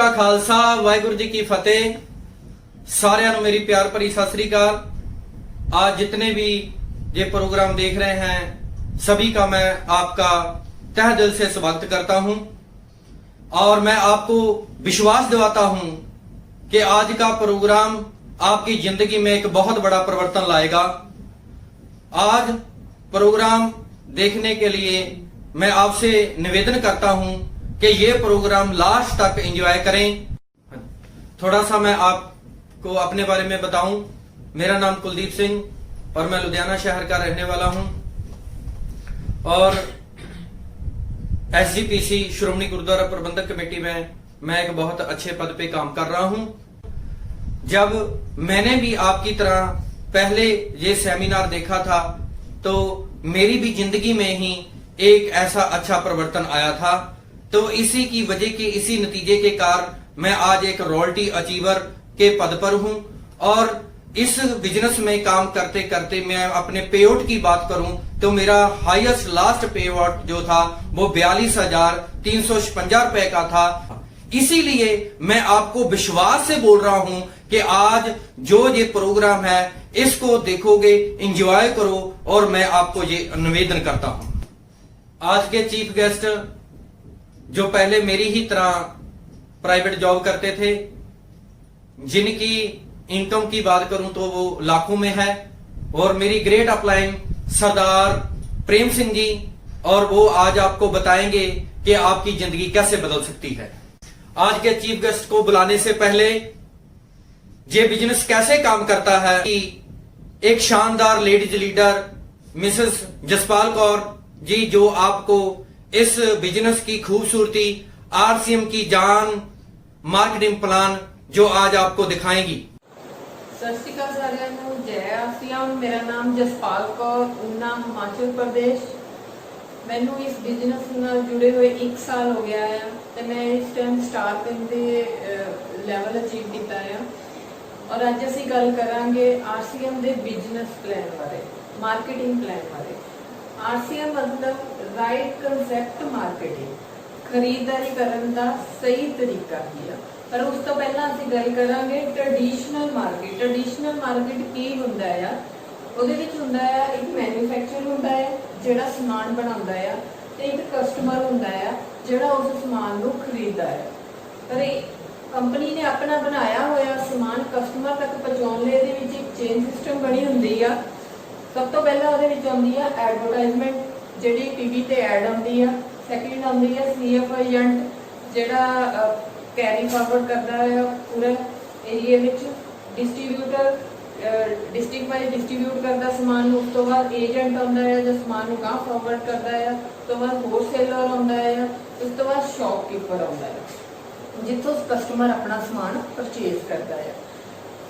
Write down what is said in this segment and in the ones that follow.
का खालसा वाहिगुरु जी की फतेह। सारिਆਂ ਨੂੰ मेरी प्यार भरी सत श्री अकाल। आज जितने भी ये प्रोग्राम देख रहे हैं सभी का मैं आपका तहे दिल से स्वागत करता हूं और मैं आपको विश्वास दिलाता हूं कि आज का प्रोग्राम आपकी जिंदगी में एक बहुत बड़ा परिवर्तन लाएगा। आज प्रोग्राम देखने के लिए मैं आपसे निवेदन करता हूं कि ये प्रोग्राम लास्ट तक एंजॉय करें। थोड़ा सा मैं आपको अपने बारे में बताऊं। मेरा नाम कुलदीप सिंह और मैं लुधियाना शहर का रहने वाला हूं और SGPC श्रोमणी गुरुद्वारा प्रबंधक कमेटी में मैं एक बहुत अच्छे पद पे काम कर रहा हूं। जब मैंने भी आपकी तरह पहले ये सेमिनार देखा था तो मेरी भी जिंदगी में ही एक ऐसा अच्छा परिवर्तन आया था। तो इसी की वजह के इसी नतीजे के कारण मैं आज एक रॉयल्टी अचीवर के पद पर हूं और इस बिजनेस में काम करते करते मैं अपने पे आउट की बात करूं तो मेरा हाईएस्ट लास्ट पे आउट जो था वो 42,356 रुपए का था। इसीलिए मैं आपको विश्वास से बोल रहा हूं कि आज जो ये प्रोग्राम है इसको देखोगे, एंजॉय करो और मैं आपको ये निवेदन करता हूं। आज के चीफ गेस्ट जो पहले मेरी ही तरह प्राइवेट जॉब करते थे, जिनकी इनकम की बात करूं तो वो लाखों में है, और मेरी ग्रेट अपलाइन सरदार प्रेम सिंह जी, और वो आज आपको बताएंगे कि आपकी जिंदगी कैसे बदल सकती है। आज के चीफ गेस्ट को बुलाने से पहले ये बिजनेस कैसे काम करता है कि एक शानदार ladies leader Mrs Jaspal Kaur ji जो आपको इस बिजनेस की खूबसूरती, RCM की जान, मार्केटिंग प्लान जो आज आपको दिखाएंगी। सत श्री अकाल सारिਆਂ ਨੂੰ, जय RCM। मेरा नाम जसपाल कौर, ऊना, हिमाचल प्रदेश। मैनू इस बिजनेस ਨਾਲ जुड़े हुए 1 साल हो गया है ਤੇ मैं इस टाइम स्टार पिन ਦੇ ਲੈਵਲ ਅਚੀਵ ਕੀਤਾ ਹੈ और ਅੱਜ ਅਸੀਂ ਗੱਲ ਕਰਾਂਗੇ RCM ਦੇ ਬਿਜ਼ਨਸ ਪਲਾਨ ਬਾਰੇ, ਮਾਰਕੀਟਿੰਗ ਪਲਾਨ ਬਾਰੇ। RCM मतलब राइट कंसेप्ट मार्केटिंग, खरीदारी करने का सही तरीका की है। पर उस तो पहला ਅਸੀਂ ਗੱਲ ਕਰਾਂਗੇ ट्रेडिशनल मार्केट। ट्रेडिशनल मार्केट ਕੀ ਹੁੰਦਾ ਹੈ? ਉਹਦੇ ਵਿੱਚ ਹੁੰਦਾ ਹੈ ਇੱਕ ਮੈਨੂਫੈਕਚਰ ਹੁੰਦਾ ਹੈ ਜਿਹੜਾ ਸਮਾਨ ਬਣਾਉਂਦਾ ਹੈ ਤੇ ਇੱਕ ਕਸਟਮਰ ਹੁੰਦਾ ਹੈ ਜਿਹੜਾ ਉਸ ਸਮਾਨ ਨੂੰ ਖਰੀਦਦਾ ਹੈ। ਪਰ ਕੰਪਨੀ ਨੇ ਆਪਣਾ ਬਣਾਇਆ ਹੋਇਆ ਸਮਾਨ ਕਸਟਮਰ ਤੱਕ ਪਹੁੰਚਾਉਣ ਲਈ ਇਹਦੇ ਵਿੱਚ ਇੱਕ ਚੇਨ ਸਿਸਟਮ ਬਣੀ ਹੁੰਦੀ ਆ। ਸਭ ਤੋਂ ਪਹਿਲਾਂ ਉਹਦੇ ਵਿੱਚ ਆਉਂਦੀ ਆ ਐਡਵਰਟਾਈਜ਼ਮੈਂਟ, ਜਿਹੜੀ ਟੀਵੀ ਤੇ ਐਡ ਆਉਂਦੀ ਆ। ਸੈਕਿੰਡ ਆਉਂਦੀ ਆ CF ਏਜੰਟ ਜਿਹੜਾ ਕੈਰੀ ਫਾਰਵਰਡ ਕਰਦਾ ਹੈ ਪੂਰੇ ਏਰੀਆ ਵਿੱਚ। ਡਿਸਟ੍ਰੀਬਿਊਟਰ ਡਿਸਟ੍ਰਿਕਟ ਵਾਈਜ਼ ਡਿਸਟ੍ਰੀਬਿਊਟ ਕਰਦਾ ਸਮਾਨ ਨੂੰ। ਉਸ ਤੋਂ ਬਾਅਦ ਏਜੰਟ ਆਉਂਦਾ ਹੈ ਜੋ ਸਮਾਨ ਨੂੰ ਗਾਂਹ ਫਾਰਵਰਡ ਕਰਦਾ ਹੈ। ਉਸ ਤੋਂ ਬਾਅਦ ਹੋਲਸੇਲਰ ਆਉਂਦਾ ਹੈ। ਉਸ ਤੋਂ ਬਾਅਦ ਸ਼ੌਪਕੀਪਰ ਆਉਂਦਾ ਹੈ ਜਿੱਥੋਂ ਕਸਟਮਰ ਆਪਣਾ ਸਮਾਨ ਪਰਚੇਜ਼ ਕਰਦਾ ਹੈ।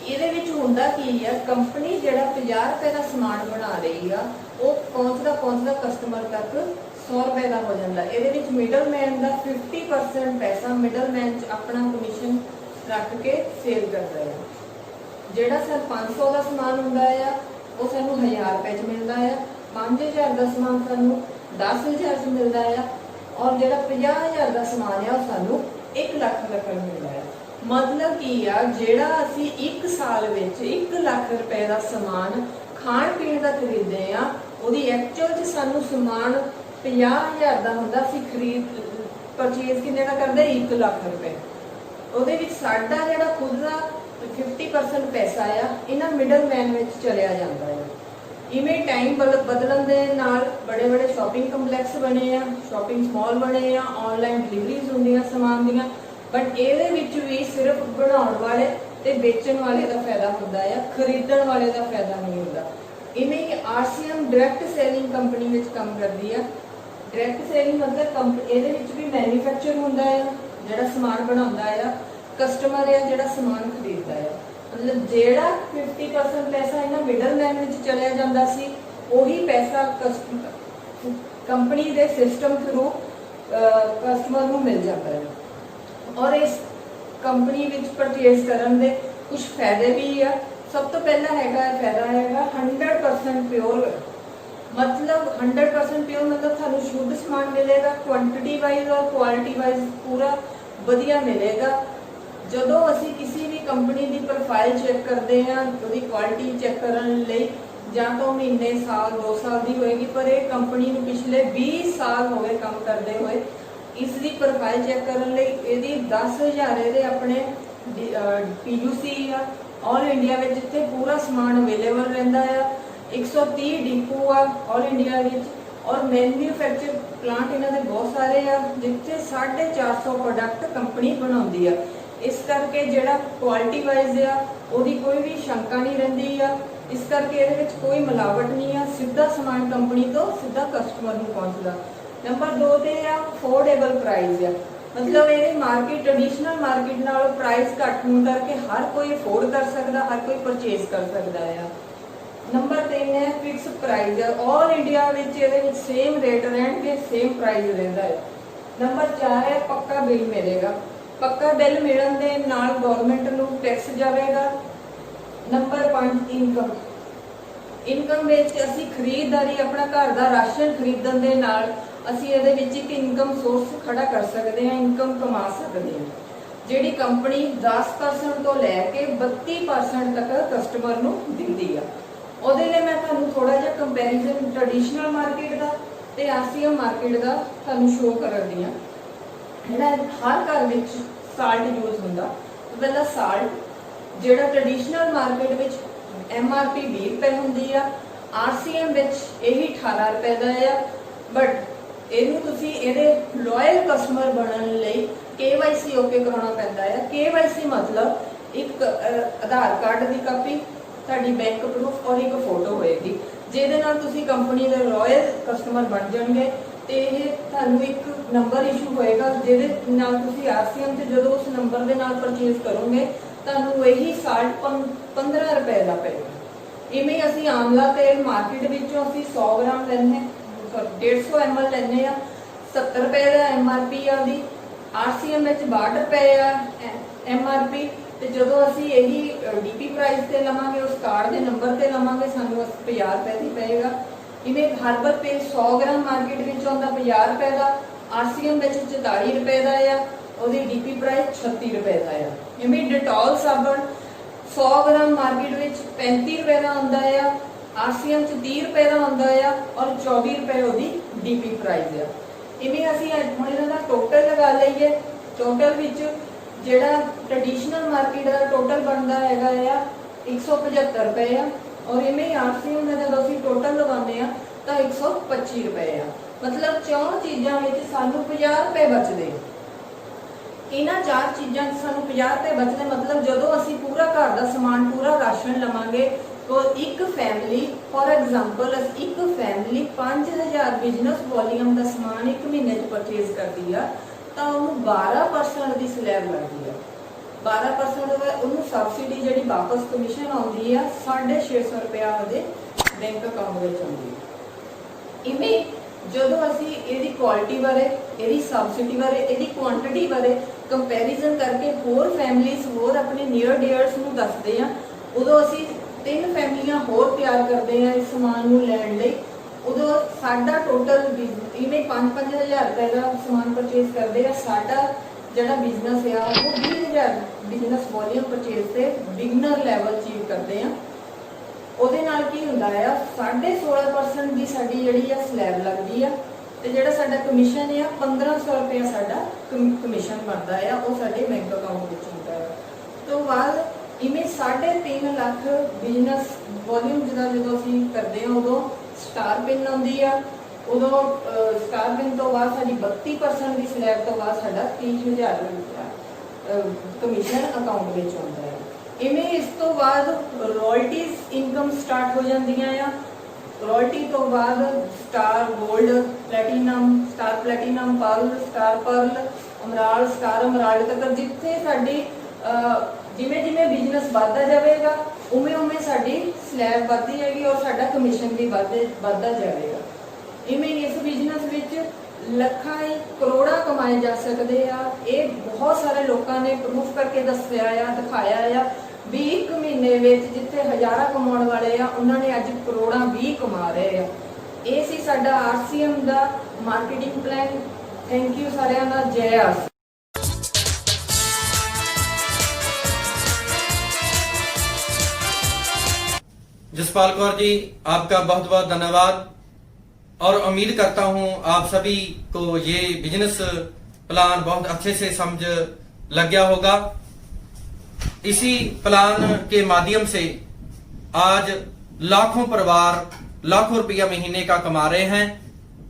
ਇਹਦੇ ਵਿੱਚ ਹੁੰਦਾ ਕੀ ਆ, ਕੰਪਨੀ ਜਿਹੜਾ 50 ਰੁਪਏ ਦਾ ਸਮਾਨ ਬਣਾ ਰਹੀ ਆ ਉਹ ਪਹੁੰਚਦਾ ਕਸਟਮਰ ਤੱਕ 100 ਰੁਪਏ ਦਾ ਹੋ ਜਾਂਦਾ। ਇਹਦੇ ਵਿੱਚ ਮਿਡਲਮੈਨ ਦਾ 50% ਪੈਸਾ ਮਿਡਲਮੈਨ ਚ ਆਪਣਾ ਕਮਿਸ਼ਨ ਰੱਖ ਕੇ ਸੇਲ ਕਰਦਾ ਹੈ। ਜਿਹੜਾ ਸਰ 500 ਦਾ ਸਮਾਨ ਹੁੰਦਾ ਆ ਉਹ ਸਾਨੂੰ 1000 ਰੁਪਏ ਚ ਮਿਲਦਾ ਆ। 5000 ਦਾ ਸਮਾਨ ਸਾਨੂੰ 10000 ਚ ਮਿਲਦਾ ਆ ਔਰ ਜਿਹੜਾ 50000 ਦਾ ਸਮਾਨ ਆ ਉਹ ਸਾਨੂੰ 1 ਲੱਖ ਰੁਪਏ ਮਿਲਦਾ ਹੈ। मतलब की आ जेड़ा असी 1 साल विच 1 लाख रुपए का समान खाण पीण का खरीदे आ, ओदी एक्चुअल च सानू समान 50,000 का हुंदा, असी खरीद परचेज किन्ने का करदे 1 लाख रुपए। ओदे विच साडा जेड़ा खुद दा 50% पैसा आ इन्हां मिडलमैन विच चलिया जांदा है। इवें टाइम बदलन दे नाल बड़े बड़े शॉपिंग कंपलैक्स बने आ, शॉपिंग मॉल बने आ, ऑनलाइन डिलीवरीज हुंदियां समान दियां। बट ਇਹਦੇ ਵਿੱਚ ਵੀ ਸਿਰਫ ਬਣਾਉਣ ਵਾਲੇ ਤੇ ਵੇਚਣ ਵਾਲੇ ਦਾ ਫਾਇਦਾ ਹੁੰਦਾ ਹੈ, ਖਰੀਦਣ ਵਾਲੇ ਦਾ ਫਾਇਦਾ ਨਹੀਂ ਹੁੰਦਾ। ਇਵੇਂ ਕਿ RCM ਡਾਇਰੈਕਟ ਸੇਲਿੰਗ ਕੰਪਨੀ ਵਿੱਚ ਕੰਮ ਕਰਦੀ ਹੈ। ਡਾਇਰੈਕਟ ਸੇਲਿੰਗ ਮਤਲਬ ਇਹਦੇ ਵਿੱਚ ਵੀ ਮੈਨੂਫੈਕਚਰ ਹੁੰਦਾ ਹੈ ਜਿਹੜਾ ਸਮਾਨ ਬਣਾਉਂਦਾ ਹੈ, ਕਸਟਮਰ ਹੈ ਜਿਹੜਾ ਸਮਾਨ ਖਰੀਦਦਾ ਹੈ। ਮਤਲਬ ਜਿਹੜਾ 50% ਪੈਸਾ ਇਹਨਾਂ ਮਿਡਲਮੈਨ ਵਿੱਚ ਚਲਿਆ ਜਾਂਦਾ ਸੀ ਉਹੀ ਪੈਸਾ ਕੰਪਨੀ ਦੇ ਸਿਸਟਮ ਥਰੂ ਕਸਟਮਰ ਨੂੰ ਮਿਲ ਜਾਂਦਾ ਹੈ। और इस कंपनी विच परचेज करन दे कुछ फायदे भी आ। सब तो पहला हैगा फायदा हैगा 100% प्योर। मतलब 100% प्योर मतलब थानू शुद्ध समान मिलेगा, क्वांटिटी वाइज और क्वालिटी वाइज पूरा वधिया मिलेगा। ਜਦੋਂ ਅਸੀਂ ਕਿਸੇ ਵੀ ਕੰਪਨੀ ਦੀ ਪ੍ਰੋਫਾਈਲ ਚੈੱਕ ਕਰਦੇ ਹਾਂ, ਉਹਦੀ ਕੁਆਲਿਟੀ ਚੈੱਕ ਕਰਨ ਲਈ ਜਾਂ ਤਾਂ ਮਹੀਨੇ, ਸਾਲ, 2 ਸਾਲ ਦੀ ਹੋਏਗੀ, ਪਰ ਇਹ ਕੰਪਨੀ ਨੂੰ ਪਿਛਲੇ 20 ਸਾਲ ਹੋ ਗਏ ਕੰਮ ਕਰਦੇ ਹੋਏ। ਇਸ ਦੀ ਪ੍ਰੋਫਾਈਲ ਚੈੱਕ ਕਰਨ ਲਈ ਇਹਦੀ 10,000 ਇਹਦੇ ਆਪਣੇ PUC ਆ ਆਲ ਇੰਡੀਆ ਵਿੱਚ, ਜਿੱਥੇ ਪੂਰਾ ਸਮਾਨ ਅਵੇਲੇਬਲ ਰਹਿੰਦਾ ਆ। 130 ਡਿਪੂ ਆ ਆਲ ਇੰਡੀਆ ਵਿੱਚ, ਔਰ ਮੈਨੂਫੈਕਚਰ ਪਲਾਂਟ ਇਹਨਾਂ ਦੇ ਬਹੁਤ ਸਾਰੇ ਆ, ਜਿੱਥੇ 450 ਪ੍ਰੋਡਕਟ ਕੰਪਨੀ ਬਣਾਉਂਦੀ ਆ। ਇਸ ਕਰਕੇ ਜਿਹੜਾ ਕੁਆਲਿਟੀ ਵਾਈਜ਼ ਆ ਉਹਦੀ ਕੋਈ ਵੀ ਸ਼ੰਕਾ ਨਹੀਂ ਰਹਿੰਦੀ ਆ। ਇਸ ਕਰਕੇ ਇਹਦੇ ਵਿੱਚ ਕੋਈ ਮਿਲਾਵਟ ਨਹੀਂ ਆ, ਸਿੱਧਾ ਸਮਾਨ ਕੰਪਨੀ ਤੋਂ ਸਿੱਧਾ ਕਸਟਮਰ ਨੂੰ ਪਹੁੰਚਦਾ। ਨੰਬਰ 2 ਤੇ ਆ ਅਫੋਰਡੇਬਲ ਪ੍ਰਾਈਸ ਆ, ਮਤਲਬ ਇਹਦੇ ਮਾਰਕੀਟ ਟ੍ਰੈਡੀਸ਼ਨਲ ਮਾਰਕੀਟ ਨਾਲੋਂ ਪ੍ਰਾਈਸ ਘੱਟ ਹੋਣ ਕਰਕੇ ਹਰ ਕੋਈ ਅਫੋਰਡ ਕਰ ਸਕਦਾ, ਹਰ ਕੋਈ ਪਰਚੇਸ ਕਰ ਸਕਦਾ ਆ। ਨੰਬਰ 3 ਹੈ ਫਿਕਸ ਪ੍ਰਾਈਸ। ਆਲ ਇੰਡੀਆ ਵਿੱਚ ਇਹਦੇ ਵਿੱਚ ਸੇਮ ਰੇਟ ਰਹਿਣਗੇ, ਸੇਮ ਪ੍ਰਾਈਸ ਰਹਿੰਦਾ ਹੈ। ਨੰਬਰ 4 ਹੈ ਪੱਕਾ ਬਿੱਲ ਮਿਲੇਗਾ। ਪੱਕਾ ਬਿੱਲ ਮਿਲਣ ਦੇ ਨਾਲ ਗਵਰਨਮੈਂਟ ਨੂੰ ਟੈਕਸ ਜਾਵੇਗਾ। Number 5 income. ਇਨਕਮ ਵਿੱਚ ਅਸੀਂ ਖਰੀਦਦਾਰੀ, ਆਪਣਾ ਘਰ ਦਾ ਰਾਸ਼ਨ ਖਰੀਦਣ ਦੇ ਨਾਲ ਅਸੀਂ ਇਹਦੇ ਵਿੱਚ ਇੱਕ ਇਨਕਮ ਸੋਰਸ ਖੜਾ ਕਰ ਸਕਦੇ ਹਾਂ, ਇਨਕਮ ਕਮਾ ਸਕਦੇ ਹਾਂ, ਜਿਹੜੀ ਕੰਪਨੀ 10% ਤੋਂ ਲੈ ਕੇ 32% ਤੱਕ ਕਸਟਮਰ ਨੂੰ ਦਿੰਦੀ ਆ। ਉਹਦੇ ਲਈ ਮੈਂ ਤੁਹਾਨੂੰ ਥੋੜਾ ਜਿਹਾ ਕੰਪੈਰੀਜ਼ਨ ਟ੍ਰੈਡੀਸ਼ਨਲ ਮਾਰਕੀਟ ਦਾ ਤੇ ਆਸੀਅਨ ਮਾਰਕੀਟ ਦਾ ਤੁਹਾਨੂੰ ਸ਼ੋਅ ਕਰਦੀ ਹਾਂ। ਜਿਹੜਾ ਹਰ ਘਰ ਵਿੱਚ ਸਾਲਟ ਯੂਜ਼ ਹੁੰਦਾ, ਪਹਿਲਾਂ ਸਾਲਟ ਜਿਹੜਾ ਟ੍ਰੈਡੀਸ਼ਨਲ ਮਾਰਕੀਟ ਵਿੱਚ MRP 20 ਰੁਪਏ ਹੁੰਦੀ ਆ, RCM ਵਿੱਚ ਇਹੀ 18 ਰੁਪਏ ਦਾ ਆ। ਬਟ ਇਹਨੂੰ ਤੁਸੀਂ ਇਹਦੇ ਲੋਇਲ ਕਸਟਮਰ ਬਣਨ ਲਈ KYC ਓਕੇ ਕਰਾਉਣਾ ਪੈਂਦਾ ਹੈ। KYC ਮਤਲਬ ਇੱਕ ਆਧਾਰ ਕਾਰਡ ਦੀ ਕਾਪੀ, ਤੁਹਾਡੀ ਬੈਂਕ ਪ੍ਰੂਫ ਔਰ ਇੱਕ ਫੋਟੋ ਹੋਏਗੀ, ਜਿਹਦੇ ਨਾਲ ਤੁਸੀਂ ਕੰਪਨੀ ਦੇ ਲੋਇਲ ਕਸਟਮਰ ਬਣ ਜਾਣਗੇ। ਤੇ ਇਹ ਤੁਹਾਨੂੰ ਇੱਕ ਨੰਬਰ ਇਸ਼ੂ ਹੋਏਗਾ, ਜਿਹਦੇ ਨਾਲ ਤੁਸੀਂ RCM ਤੇ ਜਦੋਂ ਉਸ ਨੰਬਰ ਦੇ ਨਾਲ ਪਰਚੇਸ ਕਰੋਗੇ ਤੁਹਾਨੂੰ ਇਹੀ ਸਾਲਟ 15 ਰੁਪਏ ਦਾ ਪਏਗਾ। ਇਵੇਂ ਅਸੀਂ ਆਮਲਾ ਤੇਲ ਮਾਰਕੀਟ ਵਿੱਚੋਂ ਅਸੀਂ 100 ਗ੍ਰਾਮ ਲੈਂਦੇ, 150 ml ਲੈਂਦੇ ਆ, 70 ਰੁਪਏ ਦਾ MRP ਆ ਉਹਦੀ। RCM ਵਿੱਚ 62 ਰੁਪਏ ਆ MRP। ਤੇ ਜਦੋਂ ਅਸੀਂ ਇਹੀ DP ਪ੍ਰਾਈਸ ਤੇ ਲਵਾਂਗੇ, ਉਸ ਕਾਰਡ ਦੇ ਨੰਬਰ ਤੇ ਲਵਾਂਗੇ, ਸਾਨੂੰ 50 ਰੁਪਏ ਦੀ ਪਏਗਾ। ਇਵੇਂ ਹਰਬਲ ਤੇਲ 100 ਗ੍ਰਾਮ ਮਾਰਕੀਟ ਵਿੱਚ ਆਉਂਦਾ 50 ਰੁਪਏ ਦਾ, RCM ਵਿੱਚ 44 ਰੁਪਏ ਦਾ ਆ, ਉਹਦੀ DP ਪ੍ਰਾਈਸ 36 ਰੁਪਏ ਦਾ ਆ। ਇਵੇਂ ਡਿਟੋਲ ਸਾਬਣ 100 ਗ੍ਰਾਮ ਮਾਰਕੀਟ ਵਿੱਚ 35 ਰੁਪਏ ਦਾ ਆਉਂਦਾ ਆ, RCM ਚ 30 ਰੁਪਏ ਦਾ ਆਉਂਦਾ ਆ, ਔਰ 24 ਰੁਪਏ ਉਹਦੀ DP ਪ੍ਰਾਈਸ ਆ। ਇਵੇਂ ਅਸੀਂ ਹੁਣ ਇਹਨਾਂ ਦਾ ਟੋਟਲ ਲਗਾ ਲਈਏ, ਟੋਟਲ ਵਿੱਚ ਜਿਹੜਾ ਟ੍ਰੈਡੀਸ਼ਨਲ ਮਾਰਕੀਟ ਦਾ ਟੋਟਲ ਬਣਦਾ ਹੈਗਾ ਆ 175 ਰੁਪਏ ਆ, ਔਰ ਇਵੇਂ RCM ਦਾ ਜਦੋਂ ਅਸੀਂ ਟੋਟਲ ਲਗਾਉਂਦੇ ਆ ਤਾਂ 125 ਰੁਪਏ ਆ। ਮਤਲਬ 4 ਚੀਜ਼ਾਂ ਵਿੱਚ ਸਾਨੂੰ 50 ਰੁਪਏ ਬਚਦੇ। ਇਹਨਾਂ 4 ਚੀਜ਼ਾਂ 'ਚ ਸਾਨੂੰ 50 ਰੁਪਏ ਬਚਦੇ, ਮਤਲਬ ਜਦੋਂ ਅਸੀਂ ਪੂਰਾ ਘਰ ਦਾ ਸਮਾਨ, ਪੂਰਾ ਰਾਸ਼ਨ ਲਵਾਂਗੇ ਤਾਂ ਇੱਕ ਫੈਮਿਲੀ, ਫੋਰ ਐਗਜ਼ਾਮਪਲ ਇੱਕ ਫੈਮਿਲੀ 5000 ਬਿਜ਼ਨਸ ਵੋਲੀਅਮ ਦਾ ਸਮਾਨ ਇੱਕ ਮਹੀਨੇ 'ਚ ਪਰਚੇਜ਼ ਕਰਦੀ ਆ, ਤਾਂ ਉਹਨੂੰ 12% ਦੀ ਸਲੈਬ ਲੱਗਦੀ ਆ। 12% ਉਹਨੂੰ ਸਬਸਿਡੀ ਜਿਹੜੀ ਵਾਪਸ ਕਮਿਸ਼ਨ ਆਉਂਦੀ ਆ 650 ਰੁਪਇਆ ਉਹਦੇ ਬੈਂਕ ਅਕਾਊਂਟ ਵਿੱਚ ਆਉਂਦੀ ਆ। ਇਵੇਂ ਜਦੋਂ ਅਸੀਂ ਇਹਦੀ ਕੁਆਲਿਟੀ ਬਾਰੇ, ਇਹਦੀ ਸਬਸਿਡੀ ਬਾਰੇ, ਇਹਦੀ ਕੁਆਂਟੀਟੀ ਬਾਰੇ ਕੰਪੈਰੀਜ਼ਨ ਕਰਕੇ ਹੋਰ ਫੈਮਿਲੀਜ਼, ਹੋਰ ਆਪਣੇ ਨੀਅਰ ਡੀਅਰਸ ਨੂੰ ਦੱਸਦੇ ਆ, ਉਦੋਂ ਅਸੀਂ 3 ਫੈਮਲੀਆਂ ਹੋਰ ਤਿਆਰ ਕਰਦੇ ਆ ਇਸ ਸਮਾਨ ਨੂੰ ਲੈਣ ਲਈ। ਉਦੋਂ ਸਾਡਾ ਟੋਟਲ ਇਵੇਂ 5-5000 ਰੁਪਏ ਦਾ ਸਮਾਨ ਪਰਚੇਜ਼ ਕਰਦੇ ਆ। ਸਾਡਾ ਜਿਹੜਾ ਬਿਜ਼ਨਸ ਆ ਉਹ 20000 ਬਿਜ਼ਨਸ ਵੋਲੀਅਮ ਪਰਚੇਜ਼ ਤੇ ਬਿਗਨਰ ਲੈਵਲ ਅਚੀਵ ਕਰਦੇ ਆ। ਉਹਦੇ ਨਾਲ ਕੀ ਹੁੰਦਾ ਆ 16.5% ਦੀ ਸਾਡੀ ਜਿਹੜੀ ਆ ਸਲੈਬ ਲੱਗਦੀ ਆ, ਤੇ ਜਿਹੜਾ ਸਾਡਾ ਕਮਿਸ਼ਨ ਆ 1500 ਰੁਪਏ ਸਾਡਾ ਕਮਿਸ਼ਨ ਬਣਦਾ ਆ, ਉਹ ਸਾਡੇ ਬੈਂਕ ਅਕਾਊਂਟ ਵਿੱਚ ਹੁੰਦਾ ਆ। ਤੋਂ ਬਾਅਦ ਇਵੇਂ 3.5 ਲੱਖ ਬਿਜ਼ਨਸ ਵੋਲੀਅਮ ਜਦੋਂ ਅਸੀਂ ਕਰਦੇ ਆ, ਉਦੋਂ ਸਟਾਰ ਪਿਨ ਆਉਂਦੀ ਆ। ਉਦੋਂ ਸਟਾਰ ਪਿਨ ਤੋਂ ਬਾਅਦ ਸਾਡੀ 32% ਦੀ ਸਲੈਬ ਤੋਂ ਬਾਅਦ ਸਾਡਾ 30000 ਕਮਿਸ਼ਨ ਅਕਾਊਂਟ ਵਿੱਚ ਆਉਂਦਾ ਹੈ। ਇਵੇਂ ਇਸ ਤੋਂ ਬਾਅਦ ਰਾਇਲਟੀਜ਼ ਇਨਕਮ ਸਟਾਰਟ ਹੋ ਜਾਂਦੀਆਂ ਆ। ਰਾਇਲਟੀ ਤੋਂ ਬਾਅਦ star gold, platinum, star platinum, pearl, star pearl, emerald, star emerald ਤੱਕ, ਜਿੱਥੇ ਸਾਡੀ ਜਿਵੇਂ ਜਿਵੇਂ ਬਿਜ਼ਨਸ ਵੱਧਦਾ ਜਾਵੇਗਾ ਉਵੇਂ ਉਵੇਂ ਸਾਡੀ ਸਲੈਬ ਵੱਧਦੀ ਜਾਏਗੀ ਔਰ ਸਾਡਾ ਕਮਿਸ਼ਨ ਵੀ ਵੱਧਦਾ ਜਾਵੇਗਾ। ਇਵੇਂ ਇਸ ਬਿਜ਼ਨਸ ਵਿੱਚ ਲੱਖਾਂ ਕਰੋੜਾਂ ਕਮਾਏ ਜਾ ਸਕਦੇ ਆ। ਇਹ ਬਹੁਤ ਸਾਰੇ ਲੋਕਾਂ ਨੇ ਪ੍ਰੂਫ ਕਰਕੇ ਦੱਸਿਆ ਆ, ਦਿਖਾਇਆ ਆ ਵੀ ਇੱਕ ਮਹੀਨੇ ਵਿੱਚ ਜਿੱਥੇ ਹਜ਼ਾਰਾਂ ਕਮਾਉਣ ਵਾਲੇ ਆ, ਉਹਨਾਂ ਨੇ ਅੱਜ ਕਰੋੜਾਂ ਵੀ ਕਮਾ ਰਹੇ ਆ। ਇਹ ਸੀ ਸਾਡਾ RCM the marketing plan. Thank you ਸਾਰਿਆਂ ਦਾ। ਜੈ RCM। जसपाल कौर जी, आपका बहुत बहुत धन्यवाद और उम्मीद करता हूं आप सभी को ये बिजनेस प्लान बहुत अच्छे से समझ लग गया होगा। इसी प्लान के माध्यम से आज लाखों परिवार लाखों रुपया महीने का कमा रहे हैं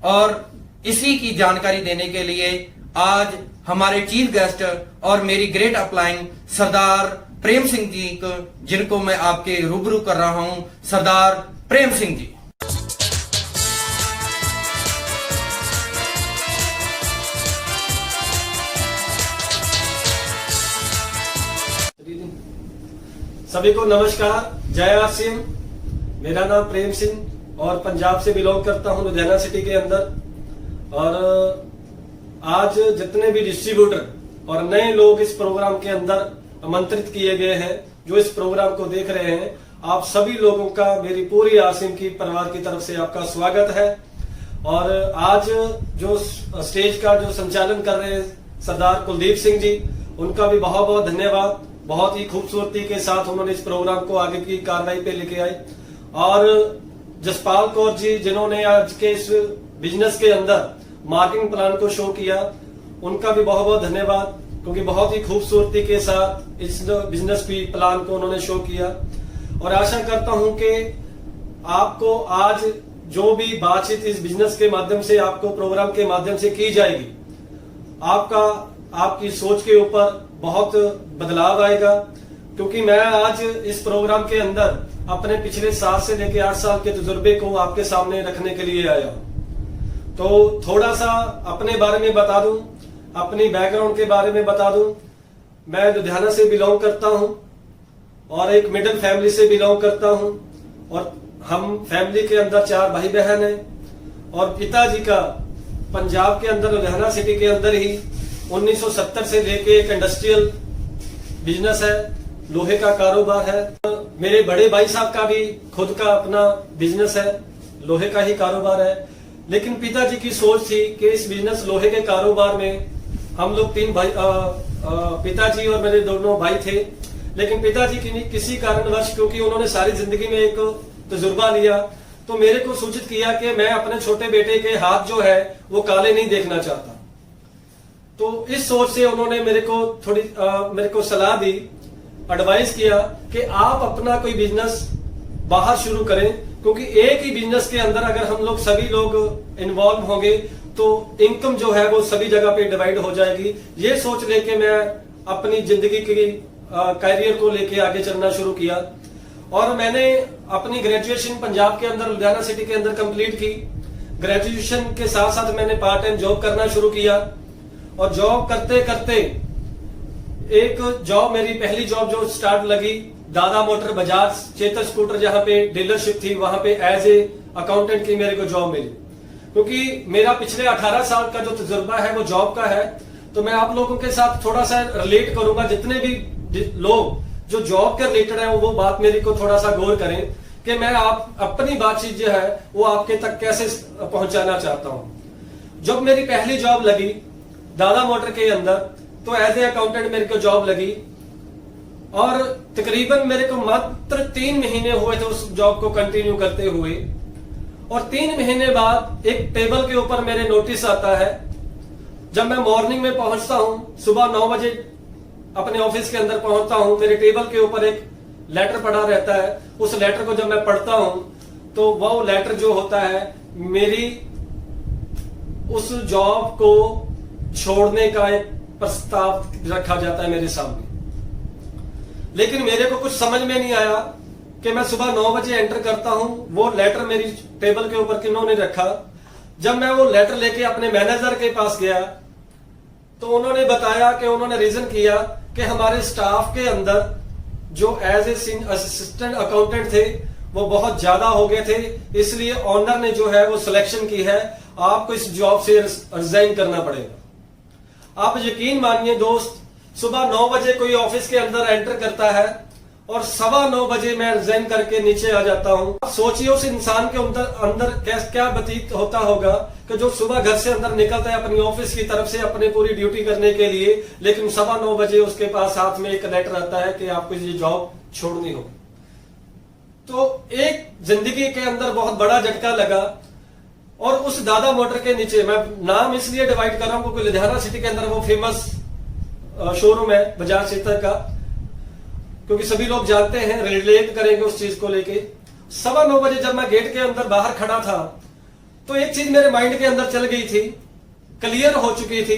और इसी की जानकारी देने के लिए आज हमारे चीफ गेस्ट और मेरी ग्रेट अपलाइन सरदार प्रेम सिंह जी को, जिनको मैं आपके रूबरू कर रहा हूं, सरदार प्रेम सिंह जी। सभी को नमस्कार, जय आसिम। मेरा नाम प्रेम सिंह और पंजाब से बिलोंग करता हूं, लुधियाना सिटी के अंदर। और आज जितने भी डिस्ट्रीब्यूटर और नए लोग इस प्रोग्राम के अंदर आमंत्रित किए गए हैं, जो इस प्रोग्राम को देख रहे हैं, आप सभी लोगों का मेरी पूरी आसिम की परिवार की तरफ से आपका स्वागत है। और आज जो स्टेज का जो संचालन कर रहे हैं सरदार कुलदीप सिंह जी, उनका भी बहुत बहुत धन्यवाद। बहुत ही खूबसूरती के साथ उन्होंने इस प्रोग्राम को आगे की कार्रवाई पे लेके आए। और जसपाल कौर जी, जिन्होंने आज के इस बिजनेस के अंदर मार्केटिंग प्लान को शो किया, उनका भी बहुत बहुत धन्यवाद, क्योंकि बहुत ही खूबसूरती के साथ इस बिजनेस की प्लान को उन्होंने शो किया। और आशा करता हूं कि आपको आज जो भी बातचीत इस बिजनेस के माध्यम से, आपको प्रोग्राम के माध्यम से की जाएगी, आपकी सोच के ऊपर बहुत बदलाव आएगा। क्योंकि मैं आज इस प्रोग्राम के अंदर अपने पिछले 7 से लेकर 8 साल के तजुर्बे को आपके सामने रखने के लिए आया हूं। तो थोड़ा सा अपने बारे में बता दूं, अपनी बैकग्राउंड के बारे में बता दूं। मैं लुधियाना से बिलोंग करता हूं और एक मिडिल फैमिली से बिलोंग करता हूं। और हम फैमिली के अंदर 4 भाई बहन हैं। और पिताजी का पंजाब के अंदर लुधियाना सिटी के अंदर ही 1970 से लेके एक इंडस्ट्रियल बिजनेस है, लोहे का कारोबार है। मेरे बड़े भाई साहब का भी खुद का अपना बिजनेस है, लोहे का ही कारोबार है। लेकिन पिताजी की सोच थी कि इस बिजनेस लोहे के कारोबार में हम लोग 3 भाई, पिताजी और मेरे दोनों भाई थे। लेकिन पिताजी की किसी कारणवश, क्योंकि उन्होंने सारी जिंदगी में एक तजुर्बा लिया, तो मेरे को सूचित किया कि मैं अपने छोटे बेटे के हाथ जो है वो काले नहीं देखना चाहता। तो इस सोच से उन्होंने मेरे को सलाह दी, एडवाइस किया कि आप अपना कोई बिजनेस बाहर शुरू करें, क्योंकि एक ही बिजनेस के अंदर अगर हम लोग सभी लोग इन्वॉल्व होंगे तो इनकम जो है वो सभी जगह पे डिवाइड हो जाएगी। ये सोच लेके मैं अपनी जिंदगी की कैरियर को लेके आगे चलना शुरू किया। और मैंने अपनी ग्रेजुएशन पंजाब के अंदर लुधियाना सिटी के अंदर कंप्लीट की। ग्रेजुएशन के साथ साथ मैंने पार्ट टाइम जॉब करना शुरू किया। और जॉब करते करते एक जॉब, मेरी पहली जॉब जो स्टार्ट लगी, दादा मोटर बजाज चेतक स्कूटर जहां पे डीलरशिप थी, वहां पे एज ए अकाउंटेंट की मेरे को जॉब मिली। क्योंकि मेरा पिछले 18 साल का जो तजुर्बा है वो जॉब का है, तो मैं आप लोगों के साथ थोड़ा सा रिलेट करूंगा। जितने भी लोग जो जॉब के रिलेटेड है वो बात मेरी को थोड़ा सा गौर करें कि मैं अपनी बातचीत जो है वो आपके तक कैसे पहुंचाना चाहता हूं। जब मेरी पहली जॉब लगी दादा मोटर के अंदर, तो एज ए अकाउंटेंट मेरे को जॉब लगी। और तकरीबन मेरे को मात्र 3 महीने हुए थे उस जॉब को कंटिन्यू करते हुए। और 3 महीने बाद एक टेबल के ऊपर मेरे नोटिस आता है। जब मैं मॉर्निंग में पहुंचता हूं, सुबह 9 बजे अपने ऑफिस के अंदर पहुंचता हूं, मेरे टेबल के ऊपर एक लेटर पड़ा रहता है। उस लेटर को जब मैं पढ़ता हूं तो वो लेटर जो होता है, मेरी उस जॉब को छोड़ने का एक प्रस्ताव रखा जाता है मेरे सामने। लेकिन मेरे को कुछ समझ में नहीं आया कि मैं सुबह 9 बजे एंटर करता हूं, वो लेटर मेरी टेबल के ऊपर किन्होंने रखा। जब मैं वो लेटर लेके अपने मैनेजर के पास गया तो उन्होंने बताया कि उन्होंने रीजन किया कि हमारे स्टाफ के अंदर जो एज ए असिस्टेंट अकाउंटेंट थे वो बहुत ज्यादा हो गए थे, इसलिए ऑनर ने जो है वो सिलेक्शन की है, आपको इस जॉब से रिजाइन करना पड़ेगा। आप यकीन मानिए दोस्त, सुबह 9 बजे कोई ऑफिस के अंदर एंटर करता है और 9:15 बजे मैं रिजाइन करके नीचे आ जाता हूं। आप सोचिए उस इंसान के अंदर क्या व्यतीत होता होगा कि जो सुबह घर से अंदर निकलता है अपनी ऑफिस की तरफ से अपनी पूरी ड्यूटी करने के लिए, लेकिन 9:15 बजे उसके पास हाथ में एक लेटर आता है कि आपको ये जॉब छोड़नी होगी। तो एक जिंदगी के अंदर बहुत बड़ा झटका लगा। और उस दादा मोटर के नीचे, मैं नाम इसलिए डिवाइड कर रहा हूं क्योंकि लुधियाना सिटी के अंदर वो फेमस शोरूम है बजाज चेतक का, क्योंकि सभी लोग जानते हैं, रिलेट करेंगे उस चीज को लेके। 9:15 बजे जब मैं गेट के अंदर बाहर खड़ा था तो एक चीज मेरे माइंड के अंदर चल गई थी, क्लियर हो चुकी थी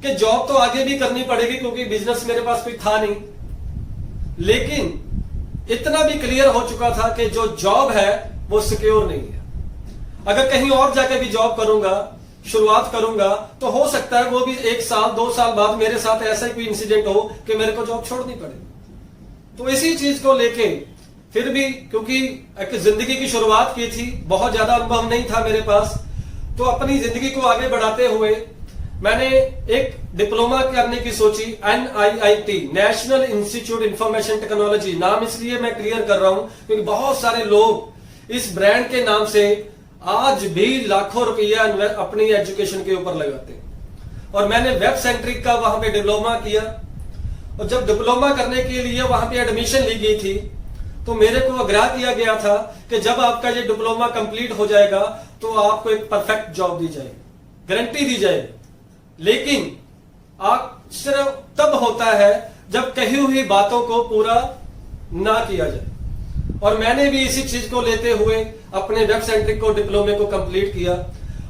कि जॉब तो आगे भी करनी पड़ेगी क्योंकि बिजनेस मेरे पास कोई था नहीं, लेकिन इतना भी क्लियर हो चुका था कि जो जॉब है वो सिक्योर नहीं है। अगर कहीं और जाके भी जॉब करूंगा, शुरुआत करूंगा, तो हो सकता है वो भी 1 साल 2 साल बाद मेरे साथ ऐसा ही कोई इंसिडेंट हो कि मेरे को जॉब छोड़नी पड़े। तो इसी चीज को लेके फिर भी, क्योंकि एक जिंदगी की शुरुआत की थी, बहुत ज्यादा अनुभव नहीं था मेरे पास, तो अपनी जिंदगी को आगे बढ़ाते हुए मैंने एक डिप्लोमा करने की सोची, NIIT, national institute information technology. नाम इसलिए मैं क्लियर कर रहा हूं क्योंकि बहुत सारे लोग इस ब्रांड के नाम से आज भी लाखों रुपया अपनी एजुकेशन के ऊपर लगाते हैं। और मैंने वेब सेंट्रिक का वहां पे डिप्लोमा किया, और जब डिप्लोमा करने के लिए वहां पे एडमिशन ली गई थी तो मेरे को आग्रह किया गया था कि जब आपका ये डिप्लोमा कंप्लीट हो जाएगा तो आपको एक परफेक्ट जॉब दी जाएगी, गारंटी दी जाएगी। लेकिन आप सिर्फ तब होता है जब कही हुई बातों को पूरा ना किया जाए। और मैंने भी इसी चीज को लेते हुए अपने वेब सेंट्रिक को डिप्लोमे को कंप्लीट किया,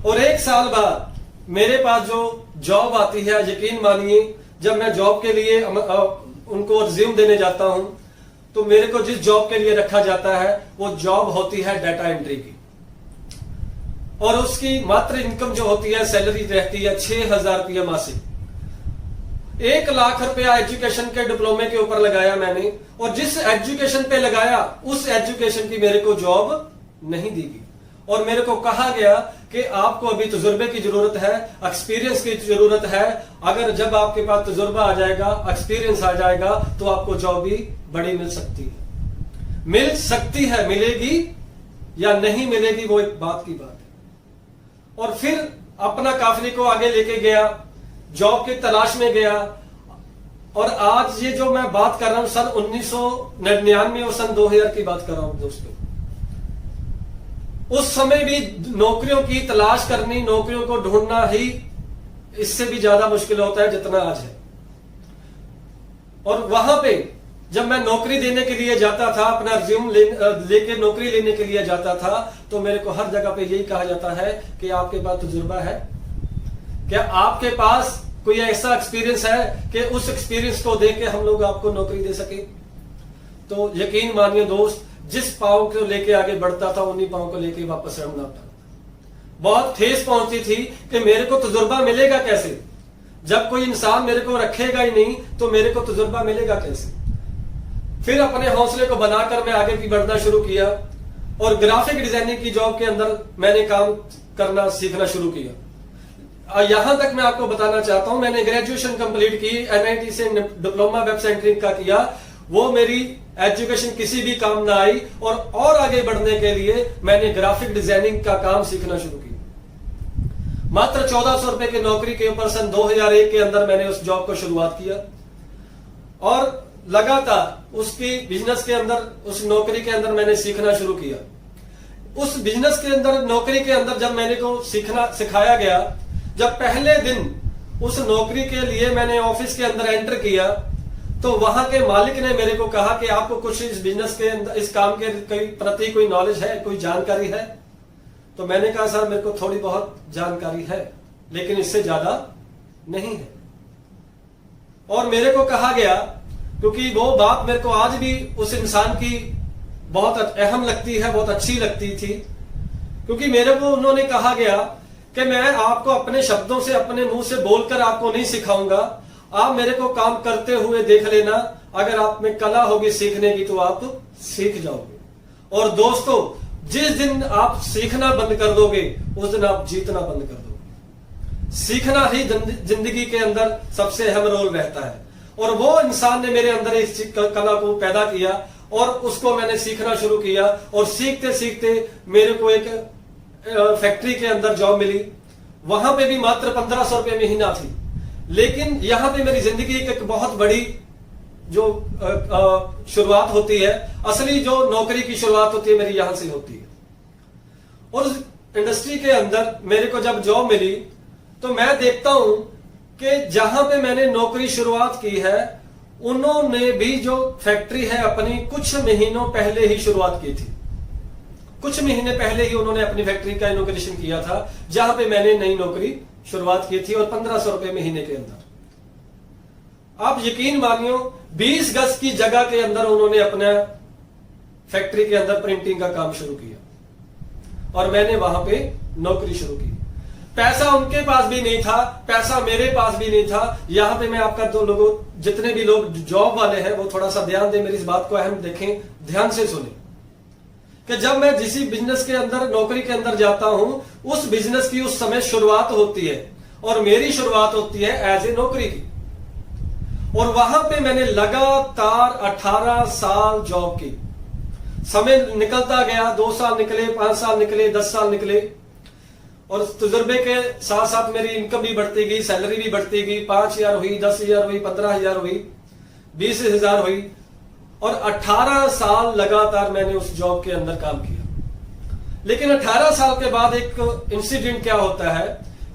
और 1 साल बाद मेरे पास जो जॉब आती है, यकीन मानिए जब मैं जॉब के लिए उनको रिज्यूम देने जाता हूं तो मेरे को जिस जॉब के लिए रखा जाता है वो जॉब होती है डाटा एंट्री की, और उसकी मात्र इनकम जो होती है, सैलरी रहती है 6,000 रुपया मासिक। 1 लाख रुपया एजुकेशन के डिप्लोमे के ऊपर लगाया मैंने, और जिस एजुकेशन पे लगाया उस एजुकेशन की मेरे को जॉब नहीं दी गई। और मेरे को कहा गया कि आपको अभी तजुर्बे की जरूरत है, एक्सपीरियंस की जरूरत है। अगर जब आपके पास तजुर्बा आ जाएगा, एक्सपीरियंस आ जाएगा, तो आपको जॉब भी बड़ी मिल सकती है। मिल सकती है, मिलेगी या नहीं मिलेगी वो एक बात की बात है। और फिर अपना काफिले को आगे लेके गया, जॉब की तलाश में गया, और आज ये जो मैं बात कर रहा हूं सन 1999 और सन 2000 की बात कर रहा हूं दोस्तों। उस समय भी नौकरियों की तलाश करनी, नौकरियों को ढूंढना ही इससे भी ज्यादा मुश्किल होता है जितना आज है। और वहां पे जब मैं नौकरी देने के लिए जाता था, अपना रिज्यूम लेके नौकरी लेने के लिए जाता था, तो मेरे को हर जगह पे यही कहा जाता है कि आपके पास तजुर्बा है, क्या आपके पास कोई ऐसा एक्सपीरियंस है कि उस एक्सपीरियंस को देके हम लोग आपको नौकरी दे सके। तो यकीन मानिए दोस्त, जिस पांव को लेके आगे बढ़ता था उन्हीं पांव को लेके वापस रमना पड़ता। बहुत ठेस पहुंचती थी कि मेरे को तजुर्बा मिलेगा कैसे, जब कोई इंसान मेरे को रखेगा ही नहीं तो मेरे को तजुर्बा मिलेगा कैसे। फिर अपने हौसले को बनाकर मैं आगे भी बढ़ना शुरू किया, और ग्राफिक डिजाइनिंग की जॉब के अंदर मैंने काम करना सीखना शुरू किया। यहां तक मैं आपको बताना चाहता हूं, मैंने ग्रेजुएशन कंप्लीट की, NIT से डिप्लोमा वेब सेंट्रिक का किया। वो मेरी एजुकेशन किसी भी काम ना आई, और आगे बढ़ने के लिए मैंने ग्राफिक डिजाइनिंग का काम सीखना शुरू किया। मात्र 1400 रुपए की नौकरी के ऊपर सन 2001 के अंदर मैंने उस जॉब को शुरुआत किया, और लगातार उसकी बिजनेस के अंदर, उस नौकरी के अंदर मैंने सीखना शुरू किया। उस बिजनेस के अंदर, नौकरी के अंदर जब मैंने को सिखाया गया, जब पहले दिन उस नौकरी के लिए मैंने ऑफिस के अंदर एंटर किया, तो वहां के मालिक ने मेरे को कहा कि आपको कुछ इस बिजनेस के अंदर, इस काम के प्रति कोई नॉलेज है, कोई जानकारी है। तो मैंने कहा सर मेरे को थोड़ी बहुत जानकारी है, लेकिन इससे ज्यादा नहीं है। और मेरे को कहा गया, क्योंकि वो बात मेरे को आज भी उस इंसान की बहुत अहम लगती है, बहुत अच्छी लगती थी, क्योंकि मेरे को उन्होंने कहा गया कि मैं आपको अपने शब्दों से, अपने मुंह से बोलकर आपको नहीं सिखाऊंगा, आप मेरे को काम करते हुए देख लेना। अगर आप में कला होगी सीखने की तो आप सीख जाओगे। और दोस्तों, जिस दिन आप सीखना बंद कर दोगे उस दिन आप जीतना बंद कर दोगे। सीखना ही जिंदगी के अंदर सबसे अहम रोल रहता है, और वो इंसान ने मेरे अंदर इस कला को पैदा किया, और उसको मैंने सीखना शुरू किया। और सीखते सीखते मेरे को एक फैक्ट्री के अंदर जॉब मिली। वहां पे भी मात्र 1500 रुपये महीना थी, लेकिन यहां पे मेरी जिंदगी एक बहुत बड़ी जो शुरुआत होती है, असली जो नौकरी की शुरुआत होती है मेरी यहां से होती है। और उस इंडस्ट्री के अंदर मेरे को जब जॉब मिली तो मैं देखता हूं कि जहां पे मैंने नौकरी शुरुआत की है उन्होंने भी जो फैक्ट्री है अपनी कुछ महीनों पहले ही शुरुआत की थी। कुछ महीने पहले ही उन्होंने अपनी फैक्ट्री का इनॉग्रेशन किया था, जहां पे मैंने नई नौकरी शुरुआत की थी, और 1500 रुपए महीने के अंदर। आप यकीन मानियो 20 गज की जगह के अंदर उन्होंने अपना फैक्ट्री के अंदर प्रिंटिंग का काम शुरू किया और मैंने वहां पे नौकरी शुरू की। पैसा उनके पास भी नहीं था, पैसा मेरे पास भी नहीं था। यहां पे मैं आपका दो लोगों, जितने भी लोग जॉब वाले हैं वो थोड़ा सा ध्यान दें, मेरी इस बात को अहम देखें, ध्यान से सुने कि जब मैं जिस बिजनेस के अंदर नौकरी के अंदर जाता हूं उस बिजनेस की उस समय शुरुआत होती है और मेरी शुरुआत होती है एज ए नौकरी की। और वहां पे मैंने लगातार 18 साल जॉब की। समय निकलता गया, 2 साल निकले, 5 साल निकले, 10 साल निकले, और तजुर्बे के साथ साथ मेरी इनकम भी बढ़ती गई, सैलरी भी बढ़ती गई। 5000 हुई, 10,000 हुई, 15,000 हुई, 20,000 हुई, और 18 साल लगातार मैंने उस जॉब के अंदर काम किया। लेकिन 18 साल के बाद एक इंसिडेंट क्या होता है,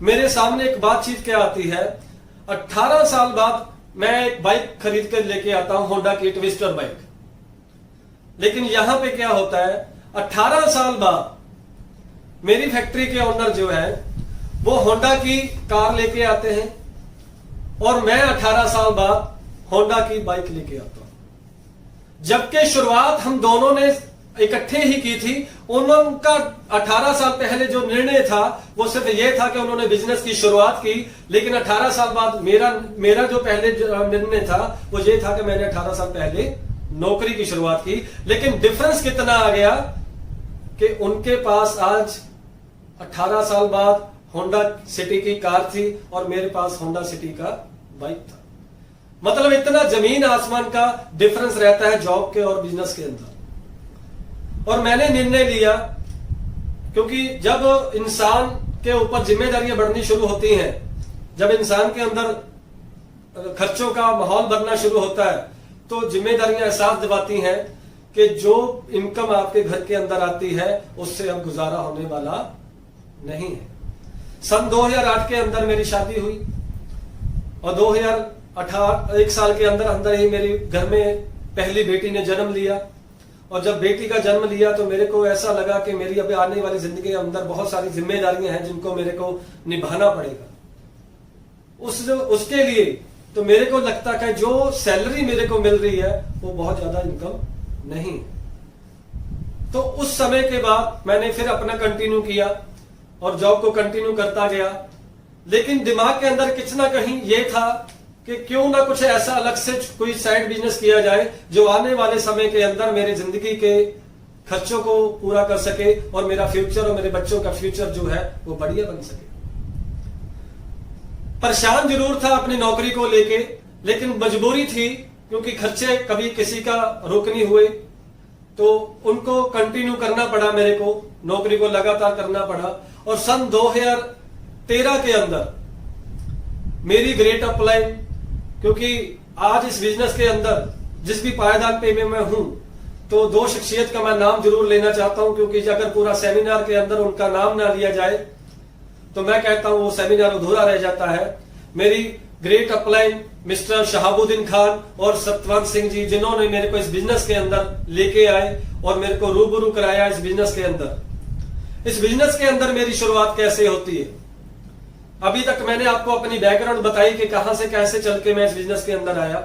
मेरे सामने एक बातचीत क्या आती है। 18 साल बाद मैं एक बाइक खरीद कर लेके आता हूं, होंडा की ट्विस्टर बाइक। लेकिन यहां पे क्या होता है, 18 साल बाद मेरी फैक्ट्री के ओनर जो है वो होंडा की कार लेके आते हैं और मैं 18 साल बाद होंडा की बाइक लेके आता हूं। जबकि शुरुआत हम दोनों ने इकट्ठे ही की थी। उनका 18 साल पहले जो निर्णय था वो सिर्फ ये था कि उन्होंने बिजनेस की शुरुआत की, लेकिन 18 साल बाद मेरा जो पहले निर्णय था वो ये था कि मैंने 18 साल पहले नौकरी की शुरुआत की। लेकिन डिफरेंस कितना आ गया कि उनके पास आज 18 साल बाद होंडा सिटी की कार थी और मेरे पास होंडा सिटी का बाइक था। मतलब इतना जमीन आसमान का डिफरेंस रहता है जॉब के और बिजनेस के अंदर। और मैंने निर्णय लिया, क्योंकि जब इंसान के ऊपर जिम्मेदारियां बढ़नी शुरू होती हैं, जब इंसान के अंदर खर्चों का माहौल बनना शुरू होता है, तो जिम्मेदारियां एहसास दिलाती हैं कि जो इनकम आपके घर के अंदर आती है उससे अब गुजारा होने वाला नहीं है। सन 2008 के अंदर मेरी शादी हुई और 2018 एक साल के अंदर अंदर ही मेरी घर में पहली बेटी ने जन्म लिया। और जब बेटी का जन्म लिया तो मेरे को ऐसा लगा कि मेरी अभी आने वाली जिंदगी के अंदर बहुत सारी जिम्मेदारियां हैं जिनको मेरे को निभाना पड़ेगा। उसके लिए तो मेरे को लगता है जो सैलरी मेरे को मिल रही है वो बहुत ज्यादा इनकम नहीं। तो उस समय के बाद मैंने फिर अपना कंटिन्यू किया और जॉब को कंटिन्यू करता गया। लेकिन दिमाग के अंदर कितना कहीं ये था कि क्यों ना कुछ ऐसा अलग से कोई साइड बिजनेस किया जाए जो आने वाले समय के अंदर मेरे जिंदगी के खर्चों को पूरा कर सके और मेरा फ्यूचर और मेरे बच्चों का फ्यूचर जो है वो बढ़िया बन सके। परेशान जरूर था अपनी नौकरी को लेके, लेकिन मजबूरी थी क्योंकि खर्चे कभी किसी का रुक नहीं हुए, तो उनको कंटिन्यू करना पड़ा, मेरे को नौकरी को लगातार करना पड़ा। और सन 2013 के अंदर मेरी ग्रेट अपलाइन, क्योंकि आज इस बिजनेस के अंदर जिस भी पायदान पे में मैं हूं, तो 2 शख्सियत का मैं नाम जरूर लेना चाहता हूं, क्योंकि अगर पूरा सेमिनार के अंदर उनका नाम ना लिया जाए तो मैं कहता हूं वो सेमिनार अधूरा रह जाता है। मेरी great upline mister Shahabuddin Khan और सतवंत सिंह जी, जिन्होंने मेरे को इस बिजनेस के अंदर लेके आए और मेरे को रूबरू कराया इस बिजनेस के अंदर। इस बिजनेस के अंदर मेरी शुरुआत कैसे होती है, अभी तक मैंने आपको अपनी बैकग्राउंड बताई कि कहां से कैसे चल के मैं इस बिजनेस के अंदर आया।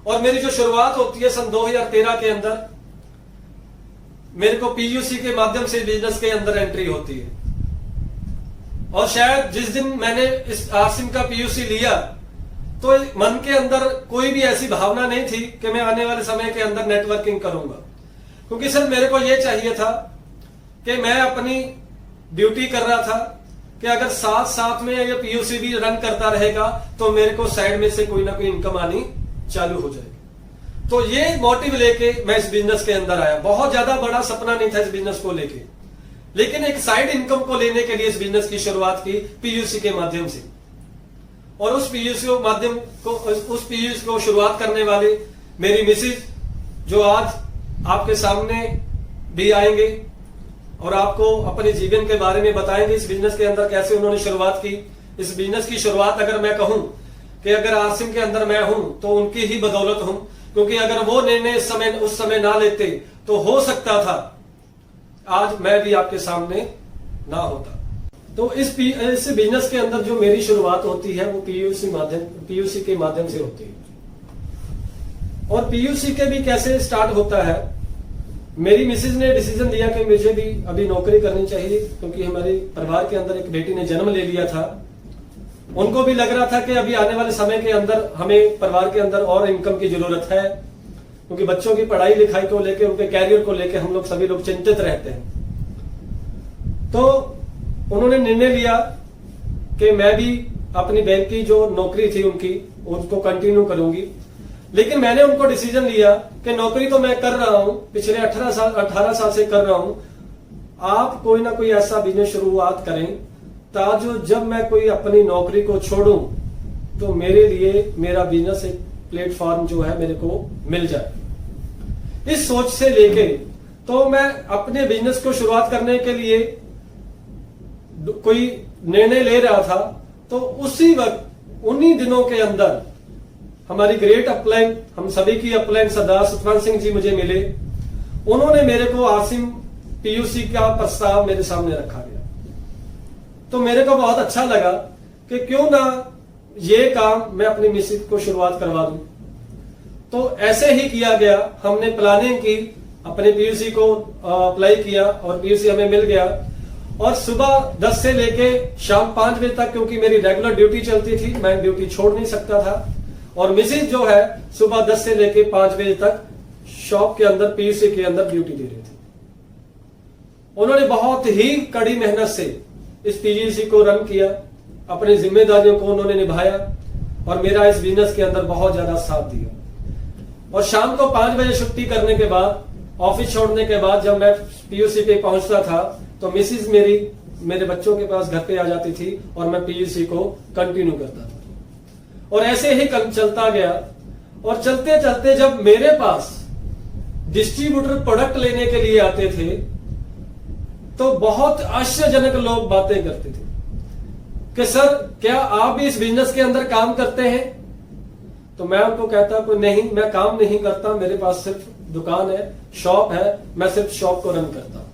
और मेरी जो शुरुआत होती है सन 2013 के अंदर, मेरे को पीयूसी के माध्यम से बिजनेस के अंदर एंट्री होती है। और शायद जिस दिन मैंने इस आसिम का पीयूसी लिया तो मन के अंदर कोई भी ऐसी भावना नहीं थी कि मैं आने वाले समय के अंदर नेटवर्किंग करूंगा, क्योंकि सिर्फ मेरे को यह चाहिए था कि मैं अपनी ड्यूटी कर रहा था कि अगर साथ साथ में ये पीयूसी भी रन करता रहेगा तो मेरे को साइड में से कोई ना कोई इनकम आनी चालू हो जाएगी। तो ये मोटिव लेके मैं इस बिजनेस के अंदर आया। बहुत ज्यादा बड़ा सपना नहीं था इस बिजनेस को लेके, लेकिन एक साइड इनकम को लेने के लिए इस बिजनेस की शुरुआत की पीयूसी के माध्यम से। और उस पीयूसी को शुरुआत करने वाले मेरी मिसेज जो आज आपके सामने भी आएंगे और आपको अपने जीवन के बारे में बताएंगे, इस बिजनेस के अंदर कैसे उन्होंने शुरुआत की। इस बिजनेस की शुरुआत अगर मैं कहूं कि अगर आसिम के अंदर मैं हूं तो उनकी ही बदौलत हूं, क्योंकि अगर वो निर्णय उस समय ना लेते तो हो सकता था आज मैं भी आपके सामने ना होता। तो इस बिजनेस के अंदर जो मेरी शुरुआत होती है वो पीयूसी के माध्यम से होती है। और पीयूसी के भी कैसे स्टार्ट होता है, मेरी मिसेज ने डिसीजन लिया कि मुझे भी अभी नौकरी करनी चाहिए, क्योंकि हमारे परिवार के अंदर एक बेटी ने जन्म ले लिया था। उनको भी लग रहा था कि अभी आने वाले समय के अंदर हमें परिवार के अंदर और इनकम की जरूरत है, क्योंकि बच्चों की पढ़ाई लिखाई को लेकर, उनके कैरियर को लेकर हम लोग सभी लोग चिंतित रहते हैं। तो उन्होंने निर्णय लिया कि मैं भी अपनी बैंक की जो नौकरी थी उनको कंटिन्यू करूंगी। लेकिन मैंने उनको डिसीजन लिया कि नौकरी तो मैं कर रहा हूं, पिछले 18 साल से कर रहा हूं, आप कोई ना कोई ऐसा बिजनेस शुरुआत करें ताकि जब मैं कोई अपनी नौकरी को छोड़ूं तो मेरे लिए मेरा बिजनेस एक प्लेटफॉर्म जो है मेरे को मिल जाए। इस सोच से लेके तो मैं अपने बिजनेस को शुरुआत करने के लिए कोई निर्णय ले रहा था। तो उसी वक्त उन्हीं दिनों के अंदर हमारी ग्रेट अपलाइन, हम सभी की अपलाइन सरदार सतवंत सिंह जी मुझे मिले। उन्होंने मेरे को आसिम पीयूसी का प्रस्ताव मेरे सामने रखा गया। तो मेरे को बहुत अच्छा लगा कि क्यों ना ये काम मैं अपनी मिसेज को शुरुआत करवा दूं। तो ऐसे ही किया गया। हमने प्लानिंग की, अपने पीयूसी को अप्लाई किया और पीयूसी हमें मिल गया। और सुबह 10 से लेके शाम 5 बजे तक, क्योंकि मेरी रेगुलर ड्यूटी चलती थी, मैं ड्यूटी छोड़ नहीं सकता था। और मिसेज जो है सुबह 10 से लेके 5 बजे तक शॉप के अंदर पीयूसी के अंदर ड्यूटी दे रही थी। उन्होंने बहुत ही कड़ी मेहनत से इस पीयूसी को रन किया, अपनी जिम्मेदारियों को उन्होंने निभाया और मेरा इस बिजनेस के अंदर बहुत ज्यादा साथ दिया। और शाम को 5 बजे छुट्टी करने के बाद, ऑफिस छोड़ने के बाद जब मैं पीयूसी पे पहुंचता था तो मिसेज मेरे बच्चों के पास घर पे आ जाती थी और मैं पीयूसी को कंटिन्यू करता था। और ऐसे ही चलता गया। और चलते चलते जब मेरे पास डिस्ट्रीब्यूटर प्रोडक्ट लेने के लिए आते थे तो बहुत आश्चर्यजनक लोग बातें करते थे कि सर क्या आप भी इस बिजनेस के अंदर काम करते हैं? तो मैं उनको कहता कोई नहीं, मैं काम नहीं करता, मेरे पास सिर्फ दुकान है, शॉप है, मैं सिर्फ शॉप को रन करता हूं।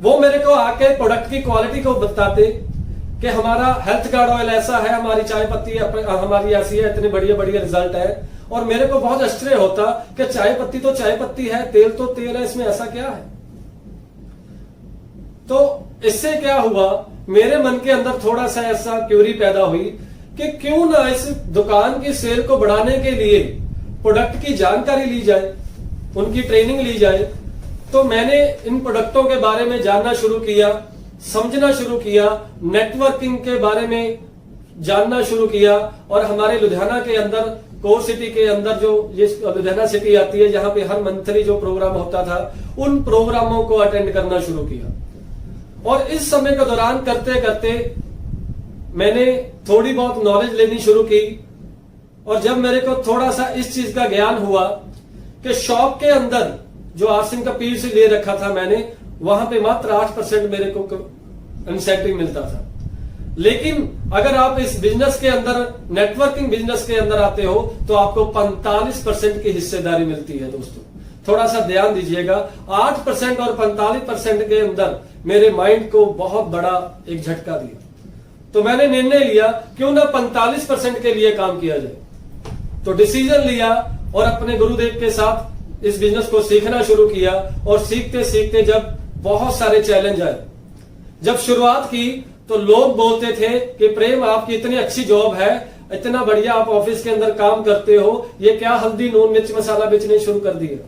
वो मेरे को आके प्रोडक्ट की क्वालिटी को बताते कि हमारा हेल्थ गार्ड ऑयल ऐसा है, हमारी चाय पत्ती हमारी ऐसी है, इतने बढ़िया बढ़िया रिजल्ट है। और मेरे को बहुत आश्चर्य होता कि चाय पत्ती तो चाय पत्ती है, तेल तो तेल है, इसमें ऐसा क्या है? तो इससे क्या हुआ, मेरे मन के अंदर थोड़ा सा ऐसा क्यूरी पैदा हुई कि क्यों ना इस दुकान की सेल को बढ़ाने के लिए प्रोडक्ट की जानकारी ली जाए, उनकी ट्रेनिंग ली जाए। तो मैंने इन प्रोडक्टों के बारे में जानना शुरू किया, समझना शुरू किया, नेटवर्किंग के बारे में जानना शुरू किया। और हमारे लुधियाना के अंदर, कोर सिटी के अंदर जो ये लुधियाना सिटी आती है, जहां पे हर मंथली जो प्रोग्राम होता था, उन प्रोग्रामों को अटेंड करना शुरू किया। और इस समय के दौरान करते करते मैंने थोड़ी बहुत नॉलेज लेनी शुरू की। और जब मेरे को थोड़ा सा इस चीज का ज्ञान हुआ कि शॉप के अंदर जो आसिम का पीयूसी ले रखा था मैंने, वहां पे मात्र 8% मेरे को इंसेंटिव मिलता था। लेकिन अगर आप इस बिजनेस के अंदर, नेटवर्किंग बिजनेस के अंदर आते हो तो आपको 45% की हिस्सेदारी मिलती है। दोस्तों थोड़ा सा ध्यान दीजिएगा, 8% और 45% के अंदर मेरे माइंड को बहुत बड़ा एक झटका दिया। तो मैंने निर्णय लिया क्यों ना 45% के लिए काम किया जाए। तो डिसीजन लिया और अपने गुरुदेव के साथ इस बिजनेस को सीखना शुरू किया। और सीखते सीखते जब बहुत सारे चैलेंज आए, जब शुरुआत की तो लोग बोलते थे कि प्रेम आपकी इतनी अच्छी जॉब है, इतना बढ़िया आप ऑफिस के अंदर काम करते हो, ये क्या हल्दी नून मिर्च मसाला बेचने शुरू कर दिया।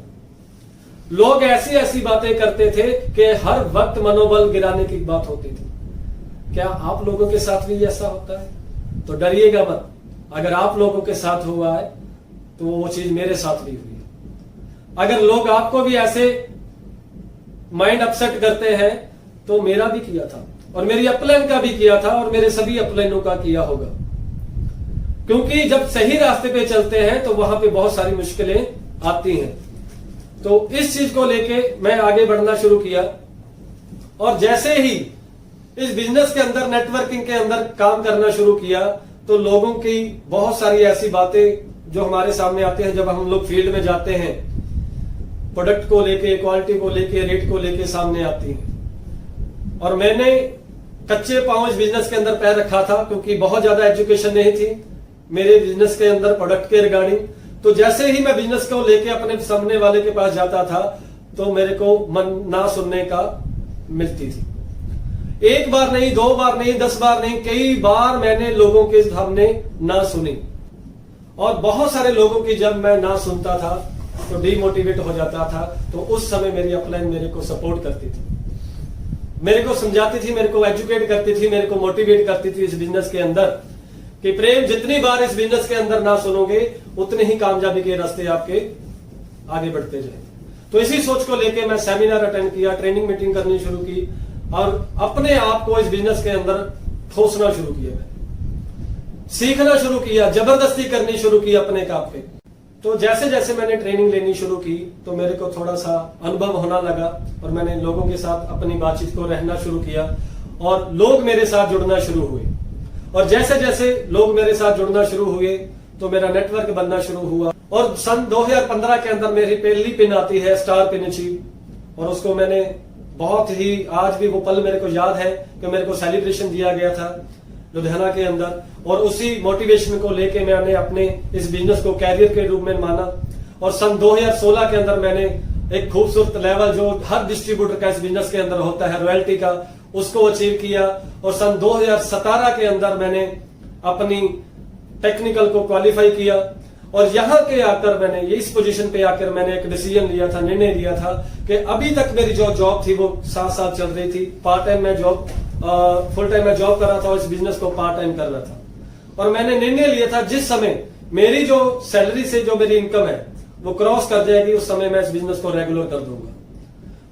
लोग ऐसी ऐसी बातें करते थे कि हर वक्त मनोबल गिराने की बात होती थी। क्या आप लोगों के साथ भी ऐसा होता है? तो डरिएगा मत, अगर आप लोगों के साथ हुआ है तो वो चीज मेरे साथ भी हुई है। अगर लोग आपको भी ऐसे माइंड अपसेट करते हैं तो मेरा भी किया था, और मेरी अपलाइन का भी किया था, और मेरे सभी अपलाइनों का किया होगा। क्योंकि जब सही रास्ते पे चलते हैं तो वहां पे बहुत सारी मुश्किलें आती हैं। तो इस चीज को लेके मैं आगे बढ़ना शुरू किया, और जैसे ही इस बिजनेस के अंदर, नेटवर्किंग के अंदर काम करना शुरू किया, तो लोगों की बहुत सारी ऐसी बातें जो हमारे सामने आते हैं जब हम लोग फील्ड में जाते हैं, प्रोडक्ट को लेके, क्वालिटी को लेके, रेट को लेके सामने आती हैं। और मैंने कच्चे पांव इस बिजनेस के अंदर पैर रखा था, क्योंकि बहुत ज्यादा एजुकेशन नहीं थी मेरे बिजनेस के अंदर प्रोडक्ट के रिगार्डिंग। तो जैसे ही मैं बिजनेस को लेके अपने सामने वाले के पास जाता था, तो मेरे को मन ना सुनने का मिलती थी। एक बार नहीं, 2 बार नहीं, 10 बार नहीं, कई बार मैंने लोगों के सामने ना सुनी। और बहुत सारे लोगों की जब मैं ना सुनता था तो डीमोटिवेट हो जाता था। तो उस समय मेरी अपलाइन मेरे को सपोर्ट करती थी, मेरे को समझाती थी, मेरे को एजुकेट करती थी, मेरे को मोटिवेट करती थी इस बिजनेस के अंदर कि प्रेम, जितनी बार इस बिजनेस के अंदर ना सुनोगे उतने ही कामयाबी के रास्ते आपके आगे बढ़ते जाएंगे। तो इसी सोच को लेके मैं सेमिनार अटेंड किया, ट्रेनिंग मीटिंग करनी शुरू की, और अपने आप को इस बिजनेस के अंदर ठोसना शुरू किया, मैं सीखना शुरू किया, जबरदस्ती करनी शुरू की अपने काम पे। तो जैसे जैसे मैंने ट्रेनिंग लेनी शुरू की तो मेरे को थोड़ा सा अनुभव होना लगा, और मैंने लोगों के साथ अपनी बातचीत को रहना शुरू किया, और लोग मेरे साथ जुड़ना शुरू हुए। और जैसे जैसे लोग मेरे साथ जुड़ना शुरू हुए तो मेरा नेटवर्क बनना शुरू हुआ। और सन 2015 के अंदर मेरी पहली पिन आती है, स्टार पिन अचीव, और उसको मैंने बहुत ही, आज भी वो पल मेरे को याद है कि मेरे को सेलिब्रेशन दिया गया था लुधियाना के अंदर। और उसी मोटिवेशन को लेके मैंने अपने इस बिजनेस को कैरियर के रूप में माना। और सन 2016 के अंदर मैंने एक खूबसूरत लेवल जो हर डिस्ट्रीब्यूटर का इस बिजनेस के अंदर होता है, रॉयल्टी का, उसको अचीव किया। और सन 2017 के अंदर मैंने अपनी टेक्निकल को क्वालिफाई किया। और यहां के आकर मैंने इस पोजीशन पे आकर मैंने एक डिसीजन लिया था, निर्णय लिया था कि अभी तक मेरी जो जॉब थी वो साथ साथ चल रही थी। पार्ट टाइम मैं जॉब, फुल टाइम मैं जॉब कर रहा था और इस बिजनेस को पार्ट टाइम कर रहा था। और मैंने निर्णय लिया था जिस समय मेरी जो सैलरी से जो मेरी इनकम है वो क्रॉस कर जाएगी, उस समय मैं इस बिजनेस को रेगुलर कर दूंगा।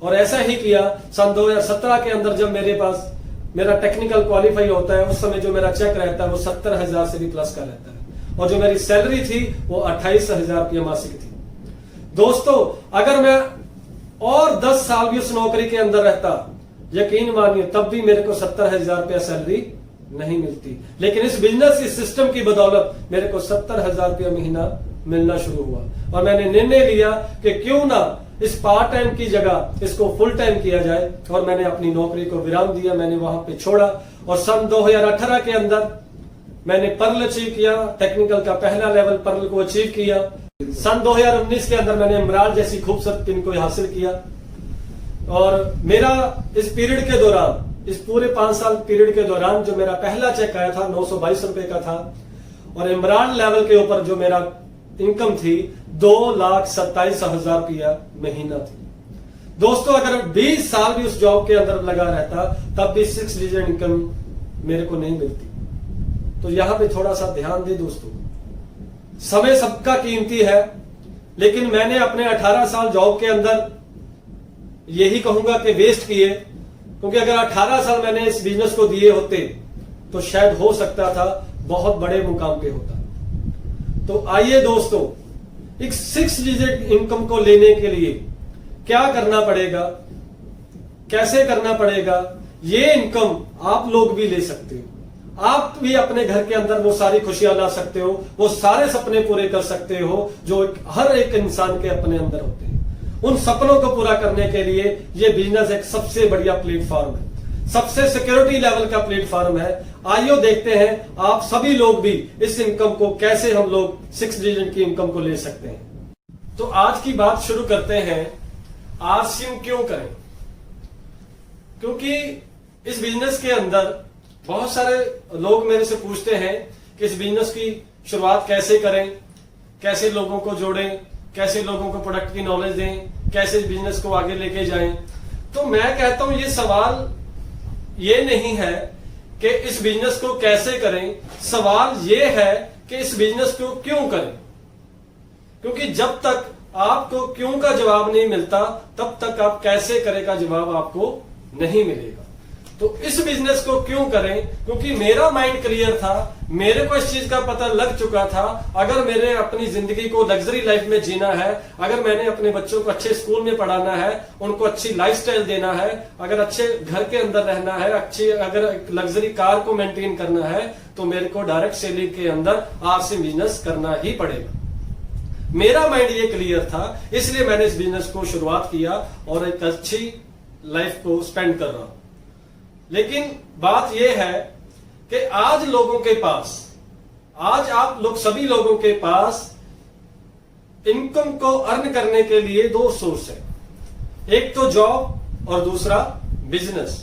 और ऐसा ही किया। सन 2017 के अंदर जब मेरे पास मेरा टेक्निकल क्वालिफाई होता है, उस समय जो मेरा चेक रहता है वो 70,000 से भी प्लस का रहता है, और जो मेरी सैलरी थी वो 28,000 रुपया मासिक थी। दोस्तों, अगर मैं और 10 साल भी उस नौकरी के अंदर रहता, यकीन मानिए तब भी मेरे को 70,000 रुपया सैलरी नहीं मिलती। लेकिन इस बिजनेस, इस सिस्टम की बदौलत मेरे को 70,000 रुपया महीना मिलना शुरू हुआ। और मैंने निर्णय लिया कि क्यों ना इस पार्ट टाइम की जगह इसको फुल टाइम किया जाए। और मैंने अपनी नौकरी को विराम दिया, मैंने वहां पे छोड़ा। और सन 2018 के अंदर मैंने पर्ल अचीव किया, टेक्निकल का पहला लेवल पर्ल को अचीव किया। सन 2019 के अंदर मैंने इमरान जैसी खूबसूरत पिन को हासिल किया। और मेरा इस पीरियड के दौरान, इस पूरे 5 साल पीरियड के दौरान जो मेरा पहला चेक आया था 922 रुपए का था, और इमरान लेवल के ऊपर जो मेरा इनकम थी 2,27,000 रुपया महीना थी। दोस्तों, अगर 20 साल भी उस जॉब के अंदर लगा रहता तब भी 6 डिजिट इनकम मेरे को नहीं मिलती। तो यहां पे थोड़ा सा ध्यान दे दोस्तों, समय सबका कीमती है। लेकिन मैंने अपने 18 साल जॉब के अंदर यही कहूंगा कि वेस्ट किए, क्योंकि अगर 18 साल मैंने इस बिजनेस को दिए होते तो शायद हो सकता था बहुत बड़े मुकाम पे होता। तो आइए दोस्तों, एक 6 डिजिट इनकम को लेने के लिए क्या करना पड़ेगा, कैसे करना पड़ेगा, ये इनकम आप लोग भी ले सकते हो। आप भी अपने घर के अंदर वो सारी खुशियां ला सकते हो, वो सारे सपने पूरे कर सकते हो जो हर एक इंसान के अपने अंदर होते हैं। उन सपनों को पूरा करने के लिए ये बिजनेस एक सबसे बढ़िया प्लेटफॉर्म है, सबसे सिक्योरिटी लेवल का प्लेटफॉर्म है। आइए देखते हैं आप सभी लोग भी इस इनकम को कैसे हम लोग 6 डिजिट की इनकम को ले सकते हैं। तो आज की बात शुरू करते हैं। आरसीएम क्यों करें? क्योंकि इस बिजनेस के अंदर बहुत सारे लोग मेरे से पूछते हैं कि इस बिजनेस की शुरुआत कैसे करें, कैसे लोगों को जोड़ें, कैसे लोगों को प्रोडक्ट की नॉलेज दें, कैसे इस बिजनेस को आगे लेके जाएं। तो मैं कहता हूं ये सवाल ये नहीं है कि इस बिजनेस को कैसे करें, सवाल ये है कि इस बिजनेस को क्यों करें। क्योंकि जब तक आपको क्यों का जवाब नहीं मिलता तब तक आप कैसे करें का जवाब आपको नहीं मिलेगा। तो इस बिजनेस को क्यों करें? क्योंकि मेरा माइंड क्लियर था, मेरे को इस चीज का पता लग चुका था, अगर मेरे अपनी जिंदगी को लग्जरी लाइफ में जीना है, अगर मैंने अपने बच्चों को अच्छे स्कूल में पढ़ाना है, उनको अच्छी लाइफस्टाइल देना है, अगर अच्छे घर के अंदर रहना है, अच्छी अगर लग्जरी कार को मेंटेन करना है, तो मेरे को डायरेक्ट सेलिंग के अंदर आरसी बिजनेस करना ही पड़ेगा। मेरा माइंड ये क्लियर था, इसलिए मैंने इस बिजनेस को शुरुआत किया और एक अच्छी लाइफ को स्पेंड कर रहा हूं। लेकिन बात यह है कि आज लोगों के पास, आज आप लोग सभी लोगों के पास इनकम को अर्न करने के लिए दो सोर्स है, एक तो जॉब और दूसरा बिजनेस।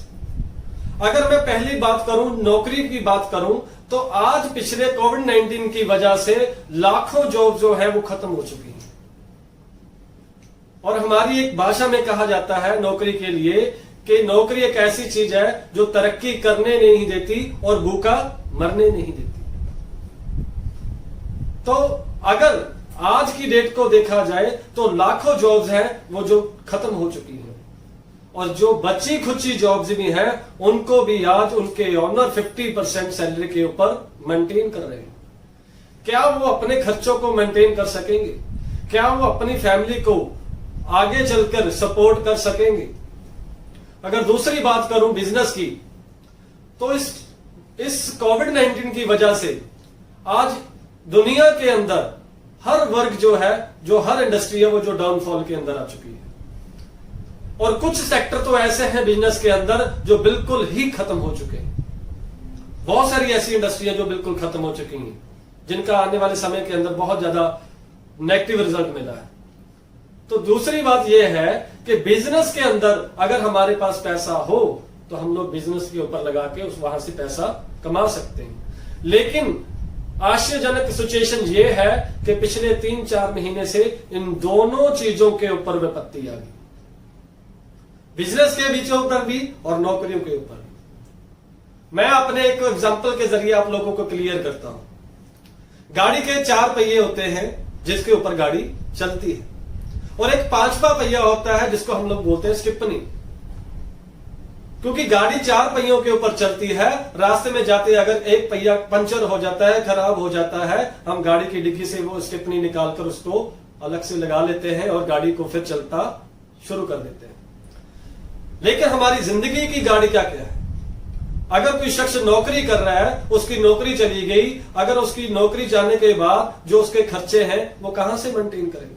अगर मैं पहली बात करूं, नौकरी की बात करूं, तो आज पिछले कोविड-19 की वजह से लाखों जॉब जो है वो खत्म हो चुकी हैं। और हमारी एक भाषा में कहा जाता है नौकरी के लिए कि नौकरी एक ऐसी चीज है जो तरक्की करने नहीं देती और भूखा मरने नहीं देती। तो अगर आज की डेट को देखा जाए तो लाखों जॉब्स हैं वो जो खत्म हो चुकी हैं, और जो बची खुची जॉब्स भी हैं उनको भी आज उनके ऑनर 50% सैलरी के ऊपर मेंटेन कर रहे हैं। क्या वो अपने खर्चों को मेंटेन कर सकेंगे? क्या वो अपनी फैमिली को आगे चलकर सपोर्ट कर सकेंगे? अगर दूसरी बात करूं बिजनेस की, तो इस कोविड-19 की वजह से आज दुनिया के अंदर हर वर्ग जो है, जो हर इंडस्ट्री है, वो जो डाउनफॉल के अंदर आ चुकी है। और कुछ सेक्टर तो ऐसे हैं बिजनेस के अंदर जो बिल्कुल ही खत्म हो चुके हैं। बहुत सारी ऐसी इंडस्ट्रियां जो बिल्कुल खत्म हो चुकी हैं, जिनका आने वाले समय के अंदर बहुत ज्यादा नेगेटिव रिजल्ट मिला है। तो दूसरी बात यह है कि बिजनेस के अंदर अगर हमारे पास पैसा हो तो हम लोग बिजनेस के ऊपर लगा के वहां से पैसा कमा सकते हैं। लेकिन आश्चर्यजनक सिचुएशन ये है कि पिछले 3-4 महीने से इन दोनों चीजों के ऊपर विपत्ति आ गई, बिजनेस के बीचों पर भी और नौकरियों के ऊपर भी। मैं अपने एक एग्जांपल के जरिए आप लोगों को क्लियर करता हूं। गाड़ी के 4 पहिए होते हैं जिसके ऊपर गाड़ी चलती है, और एक 5वां पहिया होता है जिसको हम लोग बोलते हैं स्टिपनी। क्योंकि गाड़ी 4 पहियों के ऊपर चलती है, रास्ते में जाते अगर एक पहिया पंचर हो जाता है, खराब हो जाता है, हम गाड़ी की डिग्गी से वो स्टिपनी निकालकर उसको अलग से लगा लेते हैं और गाड़ी को फिर चलता शुरू कर देते हैं। लेकिन हमारी जिंदगी की गाड़ी क्या क्या है? अगर कोई शख्स नौकरी कर रहा है, उसकी नौकरी चली गई, अगर उसकी नौकरी जाने के बाद जो उसके खर्चे हैं वो कहां से मेंटेन करेगा?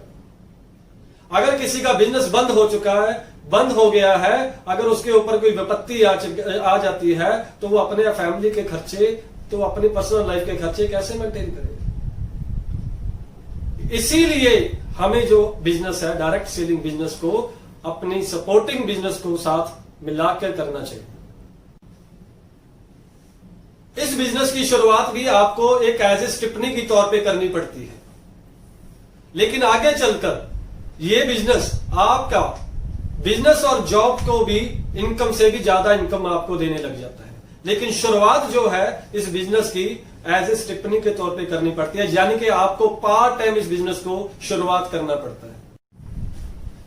अगर किसी का बिजनेस बंद हो चुका है, बंद हो गया है, अगर उसके ऊपर कोई विपत्ति आ जाती है, तो वो अपने फैमिली के खर्चे, तो अपनी पर्सनल लाइफ के खर्चे कैसे मेंटेन करेगा? इसीलिए हमें जो बिजनेस है, डायरेक्ट सेलिंग बिजनेस को अपनी सपोर्टिंग बिजनेस को साथ मिलाकर करना चाहिए। इस बिजनेस की शुरुआत भी आपको एक एज ए स्टिपनी की तौर पे करनी पड़ती है, लेकिन आगे चलकर ये बिजनेस आपका बिजनेस और जॉब को भी इनकम से भी ज्यादा इनकम आपको देने लग जाता है। लेकिन शुरुआत जो है इस बिजनेस की एज ए स्टिपनी के तौर पे करनी पड़ती है, यानी कि आपको पार्ट टाइम इस बिजनेस को शुरुआत करना पड़ता है।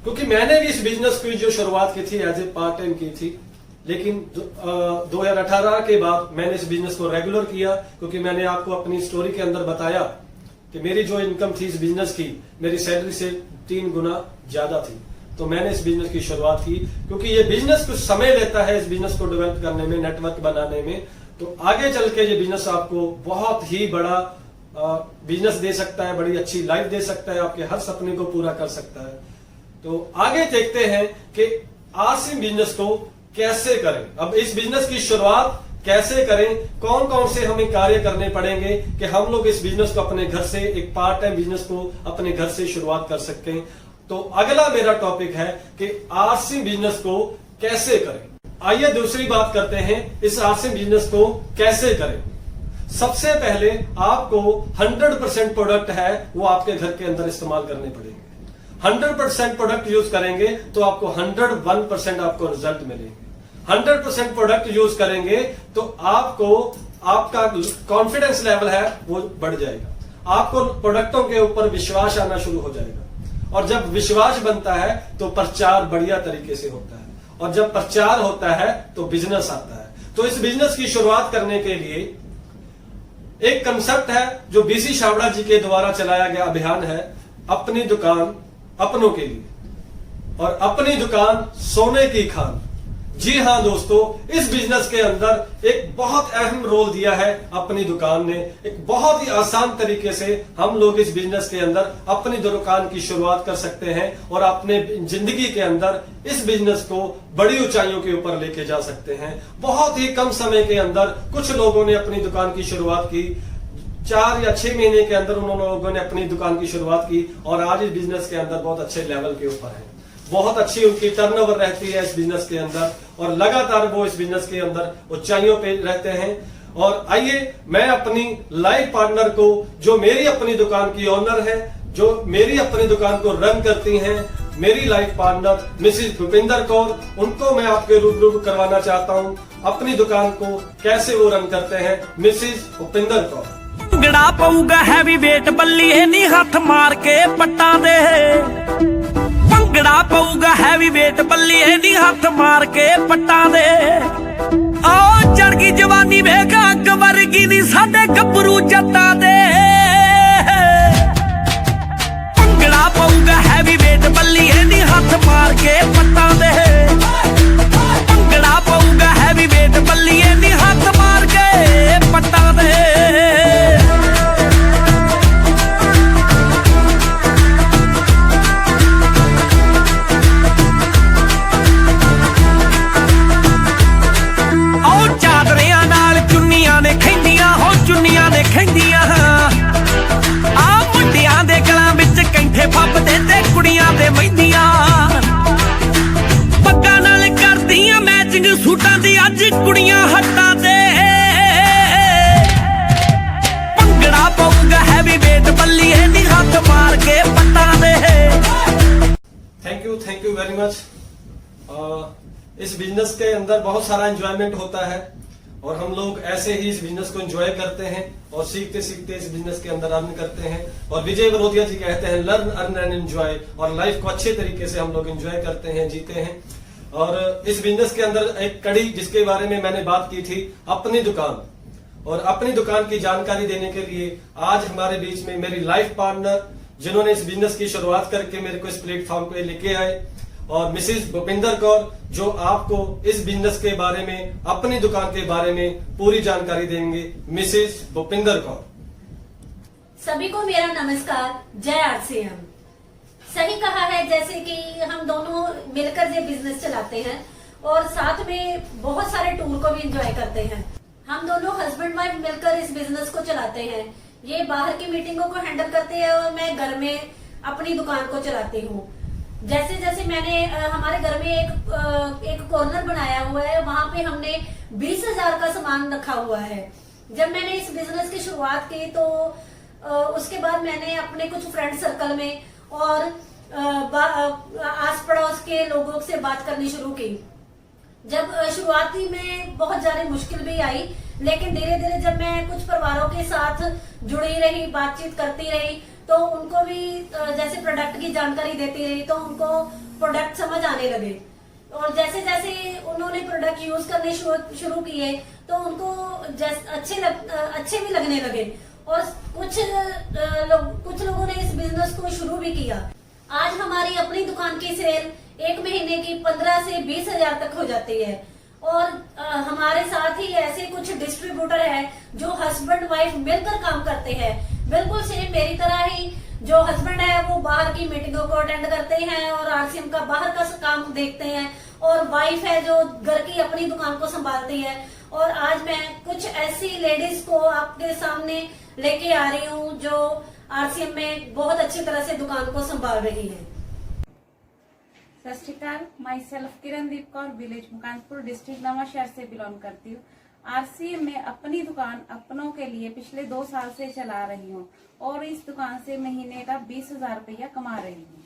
क्योंकि मैंने भी इस बिजनेस की जो शुरुआत की थी एज ए पार्ट टाइम की थी, लेकिन 2018 के बाद मैंने इस बिजनेस को रेगुलर किया। क्योंकि मैंने आपको अपनी स्टोरी के अंदर बताया कि मेरी जो इनकम थी इस बिजनेस की, मेरी सैलरी से 3 गुना ज्यादा थी, तो मैंने इस बिजनेस की शुरुआत की। क्योंकि ये बिजनेस कुछ समय लेता है इस बिजनेस को डेवलप करने में, नेटवर्क बनाने में, तो आगे चल के ये बिजनेस आपको बहुत ही बड़ा बिजनेस दे सकता है, बड़ी अच्छी लाइफ दे सकता है, आपके हर सपने को पूरा कर सकता है। तो आगे देखते हैं कि आरसी बिजनेस को कैसे करें। अब इस बिजनेस की शुरुआत कैसे करें, कौन कौन से हमें कार्य करने पड़ेंगे कि हम लोग इस बिजनेस को अपने घर से, एक पार्ट टाइम बिजनेस को अपने घर से शुरुआत कर सकें। तो अगला मेरा टॉपिक है कि आरसी बिजनेस को कैसे करें। आइए दूसरी बात करते हैं, इस आरसी बिजनेस को कैसे करें। सबसे पहले आपको 100% प्रोडक्ट है वो आपके घर के अंदर इस्तेमाल करने पड़ेंगे। 100% प्रोडक्ट यूज करेंगे तो आपको 101% आपको रिजल्ट मिलेंगे। 100% प्रोडक्ट यूज करेंगे तो आपको आपका कॉन्फिडेंस लेवल है वो बढ़ जाएगा, आपको प्रोडक्टों के ऊपर विश्वास आना शुरू हो जाएगा, और जब विश्वास बनता है तो प्रचार बढ़िया तरीके से होता है, और जब प्रचार होता है तो बिजनेस आता है। तो इस बिजनेस की शुरुआत करने के लिए एक कंसेप्ट है जो बीसी छाबड़ा जी के द्वारा चलाया गया अभियान है, अपनी दुकान अपनों के लिए और अपनी दुकान सोने की खान। जी हां दोस्तों, इस बिजनेस के अंदर एक बहुत अहम रोल दिया है अपनी दुकान ने। एक बहुत ही आसान तरीके से हम लोग इस बिजनेस के अंदर अपनी दुकान की शुरुआत कर सकते हैं और अपने जिंदगी के अंदर इस बिजनेस को बड़ी ऊंचाइयों के ऊपर लेके जा सकते हैं। बहुत ही कम समय के अंदर कुछ लोगों ने अपनी दुकान की शुरुआत की, 4 या 6 महीने के अंदर उन लोगों ने अपनी दुकान की शुरुआत की और आज इस बिजनेस के अंदर बहुत अच्छे लेवल के ऊपर है। बहुत अच्छी उनकी टर्नओवर रहती है इस बिजनेस के अंदर और लगातार वो इस बिजनेस के अंदर ऊंचाइयों पे रहते हैं। और आइए मैं अपनी लाइफ पार्टनर को, जो मेरी अपनी दुकान की ओनर है, जो मेरी अपनी दुकान को रन करती हैं, मेरी life partner Mrs Bhupinder Kaur, उनको मैं आपके रूबरू करवाना चाहता हूं अपनी दुकान को कैसे वो रन करते हैं। मिसेज भूपिंदर कौर। ਭੰਗੜਾ ਪਊਗਾ ਹੈਵੀ ਵੇਟ ਬੱਲੀਏ ਨੀ ਹੱਥ ਮਾਰ ਕੇ ਪੱਟਾਂ ਦੇ ਭੰਗੜਾ ਪਊਗਾ ਹੈਵੀ ਵੇਟ ਬੱਲੀਏ ਨੀ ਹੱਥ ਮਾਰ ਕੇ ਪੱਟਾਂ ਦੇ ਓ ਚੜ ਗਈ ਜਵਾਨੀ ਵੇਖ ਅੱਗ ਵਰਗੀ ਨੀ ਸਾਡੇ ਗੱਭਰੂ ਜੱਟਾਂ ਦੇ ਭੰਗੜਾ ਪਊਗਾ ਹੈਵੀ ਵੇਟ ਬੱਲੀਏ ਨੀ ਹੱਥ ਮਾਰ ਕੇ ਪੱਟਾਂ ਦੇ ਭੰਗੜਾ ਪਊਗਾ ਹੈਵੀ ਵੇਟ ਬੱਲੀਏ ਨੀ ਹੱਥ ਮਾਰ ਕੇ ਪੱਟਾਂ ਦੇ ਫੱਬਦੇ ਤੇ ਕੁੜੀਆਂ ਦੇ ਮਹਿੰਦੀਆਂ ਪੱਗਾਂ ਨਾਲ ਕਰਦੀਆਂ ਮੈਚਿੰਗ ਸੂਟਾਂ ਦੀ ਅੱਜ ਕੁੜੀਆਂ ਹੱਟਾਂ ਤੇ ਭੰਗੜਾ ਪਊਗਾ ਹੈਵੀ ਵੇਟ ਬੱਲੀਏ ਨੀ ਹੱਥ ਮਾਰ ਕੇ ਪੱਟਾਂ ਦੇ। Thank you very much. इस बिजनेस के अंदर बहुत सारा एंजॉयमेंट होता है और हम लोग ऐसे ही इस बिजनेस को एंजॉय करते हैं और सीखते सीखते इस बिजनेस के अंदर अर्न करते हैं। और विजय बरोदिया जी कहते हैं लर्न अर्न एंड एंजॉय, और लाइफ को अच्छे तरीके से हम लोग एंजॉय करते हैं, जीते हैं। और इस बिजनेस के अंदर एक कड़ी जिसके बारे में मैंने बात की थी, अपनी दुकान, और अपनी दुकान की जानकारी देने के लिए आज हमारे बीच में मेरी लाइफ पार्टनर, जिन्होंने इस बिजनेस की शुरुआत करके मेरे को इस प्लेटफॉर्म पे लेके आए, और मिसेज भूपिंदर कौर, जो आपको इस बिजनेस के बारे में, अपनी दुकान के बारे में पूरी जानकारी देंगे। मिसेज भूपिंदर कौर। सभी को मेरा नमस्कार, जय आरसीएम। सही कहा है, जैसे कि हम दोनों मिलकर ये बिजनेस चलाते हैं और साथ में बहुत सारे टूर को भी एंजॉय करते हैं। हम दोनों हस्बैंड वाइफ मिलकर इस बिजनेस को चलाते हैं। ये बाहर की मीटिंगों को हैंडल करते हैं और मैं घर में अपनी दुकान को चलाती हूँ। जैसे जैसे मैंने हमारे घर में एक कॉर्नर बनाया हुआ है, वहां पे हमने 20,000 का सामान रखा हुआ है। जब मैंने इस बिजनेस की शुरुआत की तो उसके बाद मैंने अपने कुछ फ्रेंड सर्कल में और आस पड़ोस के लोगों से बात करनी शुरू की। जब शुरुआती में बहुत ज्यादा मुश्किल भी आई, लेकिन धीरे धीरे जब मैं कुछ परिवारों के साथ जुड़ी रही, बातचीत करती रही, तो उनको भी जैसे प्रोडक्ट की जानकारी देती रही तो उनको प्रोडक्ट समझ आने लगे। और जैसे जैसे उन्होंने प्रोडक्ट यूज करने शुरू किए तो उनको अच्छे भी लगने लगे और कुछ लोगों ने इस बिजनेस को शुरू भी किया। आज हमारी अपनी दुकान की सेल 1 महीने की 15 से 20,000 तक हो जाती है। और हमारे साथ ही ऐसे कुछ डिस्ट्रीब्यूटर है जो हस्बैंड वाइफ मिलकर काम करते हैं। बिल्कुल सेम मेरी तरह ही, जो हस्बैंड है वो बाहर की मीटिंगों को अटेंड करते हैं और आरसीएम का बाहर का काम देखते हैं, और वाइफ है जो घर की अपनी दुकान को संभालती है। और आज मैं कुछ ऐसी लेडीज को आपके सामने लेके आ रही हूँ जो आरसीएम में बहुत अच्छी तरह से दुकान को संभाल रही है। Sat Shri Akal, myself Kirandeep Kaur, village Mukanpur, district Nawanshahr से बिलोंग करती हूँ। आरसीएम में अपनी दुकान अपनों के लिए पिछले 2 साल से चला रही हूँ और इस दुकान से महीने का 20,000 रुपया कमा रही हूँ।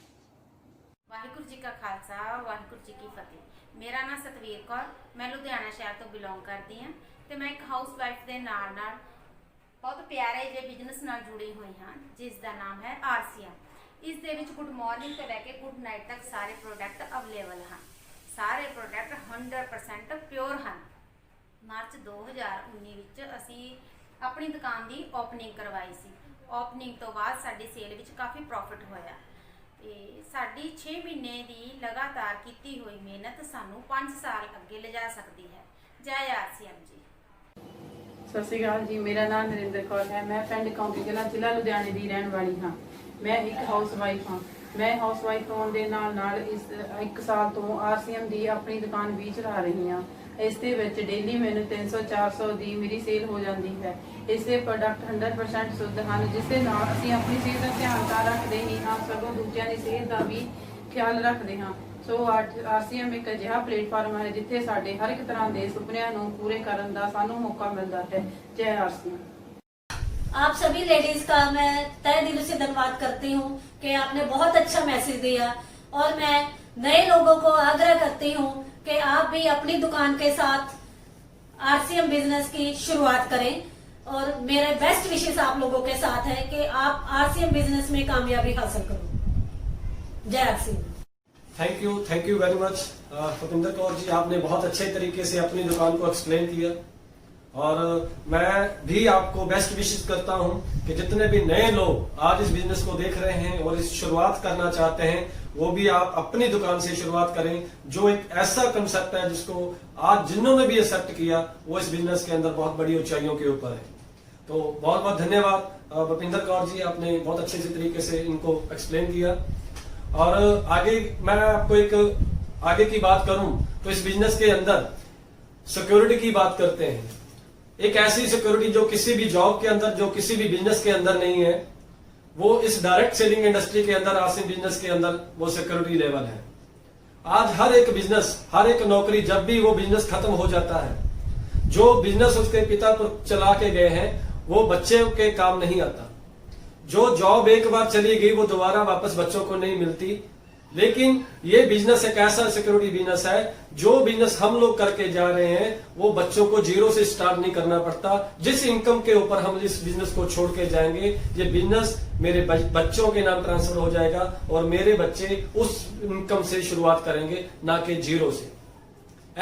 वाहिगुरु जी का खालसा और वाहिगुरु जी की फतेह। मेरा नाम सतवीर कौर, मैं लुधियाना शहर तो बिलोंग करती हाँ तो मैं एक हाउस वाइफ के नाल बहुत प्यारे जे बिजनेस नाल जुड़ी हुई हाँ, जिसका नाम है आरसीएम। इस दे विच गुड मॉर्निंग तो लैके गुड नाइट तक सारे प्रोडक्ट अवेलेबल हैं। सारे प्रोडक्ट 100% प्योर हैं, ਮਾਰਚ 2019 ਵਿੱਚ ਅਸੀਂ ਆਪਣੀ ਦੁਕਾਨ ਦੀ ਓਪਨਿੰਗ ਕਰਵਾਈ ਸੀ। ਓਪਨਿੰਗ ਤੋਂ ਬਾਅਦ ਸਾਡੀ ਸੇਲ ਵਿੱਚ ਕਾਫੀ ਪ੍ਰੋਫਿਟ ਹੋਇਆ ਤੇ ਸਾਡੀ 6 ਮਹੀਨੇ ਦੀ ਲਗਾਤਾਰ ਕੀਤੀ ਹੋਈ ਮਿਹਨਤ ਸਾਨੂੰ 5 ਸਾਲ ਅੱਗੇ ਲਿਜਾ ਸਕਦੀ ਹੈ। ਜੈ RCM ਜੀ। ਸਤਿ ਸ਼੍ਰੀ ਅਕਾਲ ਜੀ, ਮੇਰਾ ਨਾਮ ਨਰਿੰਦਰ ਕੌਰ ਹੈ। ਮੈਂ ਪਿੰਡ ਕੌਂਕੀ ਕਲਾਂ, ਜ਼ਿਲ੍ਹਾ ਲੁਧਿਆਣੇ ਦੀ ਰਹਿਣ ਵਾਲੀ ਹਾਂ। ਮੈਂ ਇੱਕ ਹਾਊਸਵਾਈਫ ਹਾਂ। ਮੈਂ ਹਾਊਸਵਾਈਫ ਹੋਣ ਦੇ ਨਾਲ ਇਸ 1 ਸਾਲ ਤੋਂ RCM ਦੀ ਆਪਣੀ ਦੁਕਾਨ ਵੀ ਚਲਾ ਰਹੀ ਹਾਂ। ਇਸ ਦੇ ਵਿੱਚ ਡੇਲੀ ਮੈਨੂੰ 300-400 ਦੀ ਮੇਰੀ ਸੇਲ ਹੋ ਜਾਂਦੀ ਹੈ। ਇਸ ਦੇ ਪ੍ਰੋਡਕਟ 100% ਸ਼ੁੱਧ ਹਨ, ਜਿਸ ਦੇ ਨਾਲ ਅਸੀਂ ਆਪਣੀ ਸਿਹਤ ਦਾ ਧਿਆਨ ਤਾਂ ਰੱਖਦੇ ਹੀ ਹਾਂ, ਸਗੋਂ ਦੂਜਿਆਂ ਦੀ ਸਿਹਤ ਦਾ ਵੀ ਖਿਆਲ ਰੱਖਦੇ ਹਾਂ। ਸੋ RCM ਇੱਕ ਅਜਿਹਾ ਪਲੇਟਫਾਰਮ ਹੈ ਜਿੱਥੇ ਸਾਡੇ ਹਰ ਇੱਕ ਤਰ੍ਹਾਂ ਦੇ ਸੁਪਨਿਆਂ ਨੂੰ ਪੂਰੇ ਕਰਨ ਦਾ ਸਾਨੂੰ ਮੌਕਾ मिलता है। जय RCM। आप सभी लेडीज का मैं तहे दिल से धन्यवाद करती हूँ कि आपने बहुत अच्छा मैसेज दिया, और मैं नए लोगों को आग्रह करती हूँ कि आप भी अपनी दुकान के साथ RCM बिजनेस की शुरुआत करें, और मेरे बेस्ट विशेष आप लोगों के साथ है कि आप RCM बिजनेस में कामयाबी हासिल करो। जय RCM। Thank you very much Bhupinder Kaur ji, आपने बहुत अच्छे तरीके से अपनी दुकान को एक्सप्लेन किया, और मैं भी आपको बेस्ट विशेस करता हूं कि जितने भी नए लोग आज इस बिजनेस को देख रहे हैं और इस शुरुआत करना चाहते हैं, वो भी आप अपनी दुकान से शुरुआत करें, जो एक ऐसा कंसेप्ट है जिसको आज जिन्होंने भी एक्सेप्ट किया वो इस बिजनेस के अंदर बहुत बड़ी ऊंचाइयों के ऊपर है। तो बहुत बहुत धन्यवाद भूपिंदर कौर जी, आपने बहुत अच्छे से तरीके से इनको एक्सप्लेन किया। और आगे मैं आपको एक आगे की बात करूं तो इस बिजनेस के अंदर सिक्योरिटी की बात करते हैं। एक ऐसी सिक्योरिटी जो किसी भी जॉब के अंदर, जो किसी भी बिजनेस के अंदर नहीं है, वो इस डायरेक्ट सेलिंग इंडस्ट्री के अंदर, RCM बिजनेस के अंदर वो सिक्योरिटी लेवल है। आज हर एक बिजनेस, हर एक नौकरी, जब भी वो बिजनेस खत्म हो जाता है, जो बिजनेस उसके पिता पर चला के गए हैं वो बच्चे के काम नहीं आता। जो जॉब एक बार चली गई वो दोबारा वापस बच्चों को नहीं मिलती। लेकिन ये बिजनेस एक ऐसा सिक्योरिटी बिजनेस है, जो बिजनेस हम लोग करके जा रहे हैं वो बच्चों को जीरो से स्टार्ट नहीं करना पड़ता। जिस इनकम के ऊपर हम इस बिजनेस को छोड़ के जाएंगे, ये बिजनेस मेरे बच्चों के नाम ट्रांसफर हो जाएगा, और मेरे बच्चे उस इनकम से शुरुआत करेंगे, ना कि जीरो से।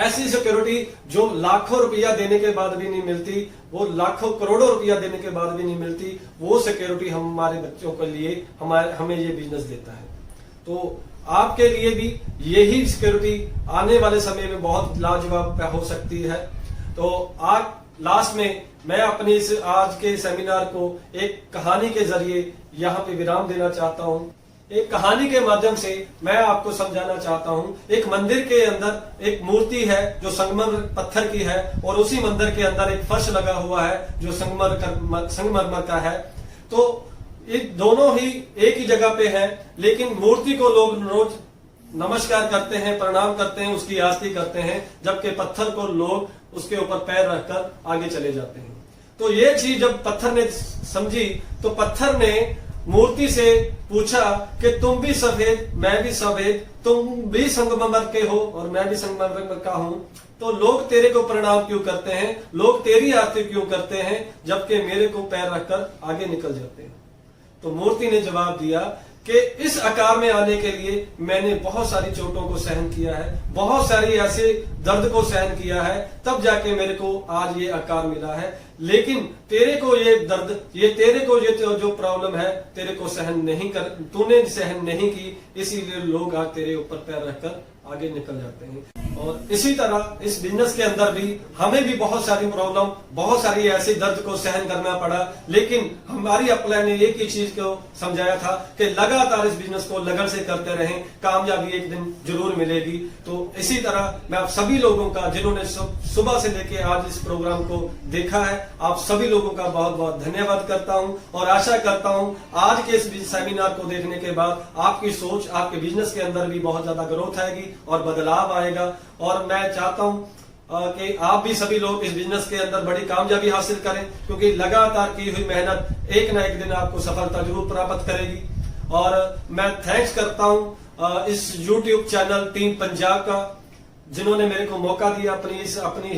ऐसी सिक्योरिटी जो लाखों रुपया देने के बाद भी नहीं मिलती, वो लाखों करोड़ों रुपया देने के बाद भी नहीं मिलती, वो सिक्योरिटी हमारे बच्चों के लिए हमें ये बिजनेस देता है। तो आपके लिए भी यही सिक्योरिटी आने वाले समय में बहुत लाजवाब हो सकती है। तो आज लास्ट में मैं अपनी इस आज के सेमिनार को एक कहानी के जरिए यहाँ पे विराम देना चाहता हूँ। एक कहानी के माध्यम से मैं आपको समझाना चाहता हूँ। एक मंदिर के अंदर एक मूर्ति है जो संगमरमर पत्थर की है, और उसी मंदिर के अंदर एक फर्श लगा हुआ है जो संगमरमर का है। तो ये दोनों ही एक ही जगह पे हैं, लेकिन मूर्ति को लोग रोज नमस्कार करते हैं, प्रणाम करते हैं, उसकी आरती करते हैं, जबकि पत्थर को लोग उसके ऊपर पैर रखकर आगे चले जाते हैं। तो ये चीज जब पत्थर ने समझी तो पत्थर ने मूर्ति से पूछा कि तुम भी सफेद, मैं भी सफेद, तुम भी संगमरमर के हो और मैं भी संगमरमर का हूं, तो लोग तेरे को प्रणाम क्यों करते हैं, लोग तेरी आरती क्यों करते हैं, जबकि मेरे को पैर रखकर आगे निकल जाते हैं। तो मूर्ति ने जवाब दिया कि इस आकार में आने के लिए मैंने बहुत सारी चोटों को सहन किया है, बहुत सारी ऐसे दर्द को सहन किया है, तब जाके मेरे को आज ये आकार मिला है। लेकिन तेरे को ये दर्द, ये तेरे को ये जो प्रॉब्लम है, तेरे को सहन नहीं कर, तूने सहन नहीं की, इसीलिए लोग आज तेरे ऊपर पैर रखकर आगे निकल जाते हैं। और इसी तरह इस बिजनेस के अंदर भी हमें भी बहुत सारी प्रॉब्लम, बहुत सारी ऐसी दर्द को सहन करना पड़ा, लेकिन हमारी अपलाइन ने एक ही चीज को समझाया था कि लगातार इस बिजनेस को लगन से करते रहें, कामयाबी एक दिन जरूर मिलेगी। तो इसी तरह मैं आप सभी लोगों का, जिन्होंने सुबह से लेके आज इस प्रोग्राम को देखा है, आप सभी लोगों का बहुत बहुत धन्यवाद करता हूं, और आशा करता हूं आज के इस सेमिनार को देखने के बाद आपकी सोच, आपके बिजनेस के अंदर भी बहुत ज्यादा ग्रोथ आएगी और बदलाव आएगा। और मैं चाहता हूं कि आप भी सभी लोग इस बिजनेस के अंदर बड़ी कामयाबी हासिल करें, क्योंकि लगातार की हुई मेहनत एक ना एक दिन आपको सफलता जरूर प्राप्त करेगी। और मैं थैंक्स करता हूं इस YouTube चैनल टीम पंजाब का, जिन्होंने मेरे को मौका दिया अपनी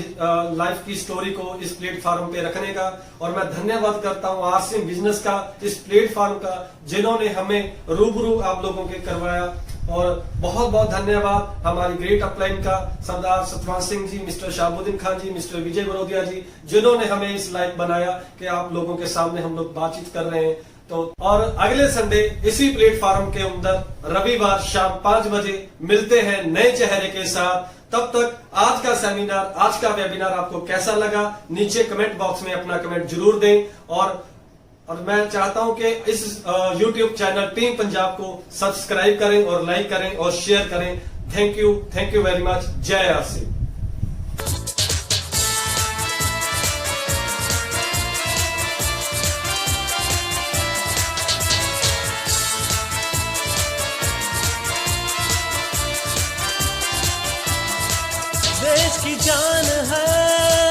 लाइफ की स्टोरी को इस प्लेटफॉर्म पे रखने का। और मैं धन्यवाद करता हूं RCM बिजनेस का, इस प्लेटफॉर्म का, जिन्होंने हमें रूबरू आप लोगों के करवाया। और बहुत बहुत धन्यवाद हमारी ग्रेट अपलाइन का सरदार सतपाल सिंह जी, मिस्टर शाहबुद्दीन खान जी, मिस्टर विजय बरोदिया जी, जिन्होंने हमें इस लायक बनाया कि आप लोगों के सामने हम लोग बातचीत कर रहे हैं। तो और अगले संडे इसी प्लेटफॉर्म के अंदर रविवार शाम 5 बजे मिलते हैं नए चेहरे के साथ। तब तक आज का सेमिनार, आज का वेबिनार आपको कैसा लगा, नीचे कमेंट बॉक्स में अपना कमेंट जरूर दें। और मैं चाहता हूं कि इस YouTube चैनल टीम पंजाब को सब्सक्राइब करें और लाइक करें और शेयर करें। Thank you very much. जय आरसी। देश की जान है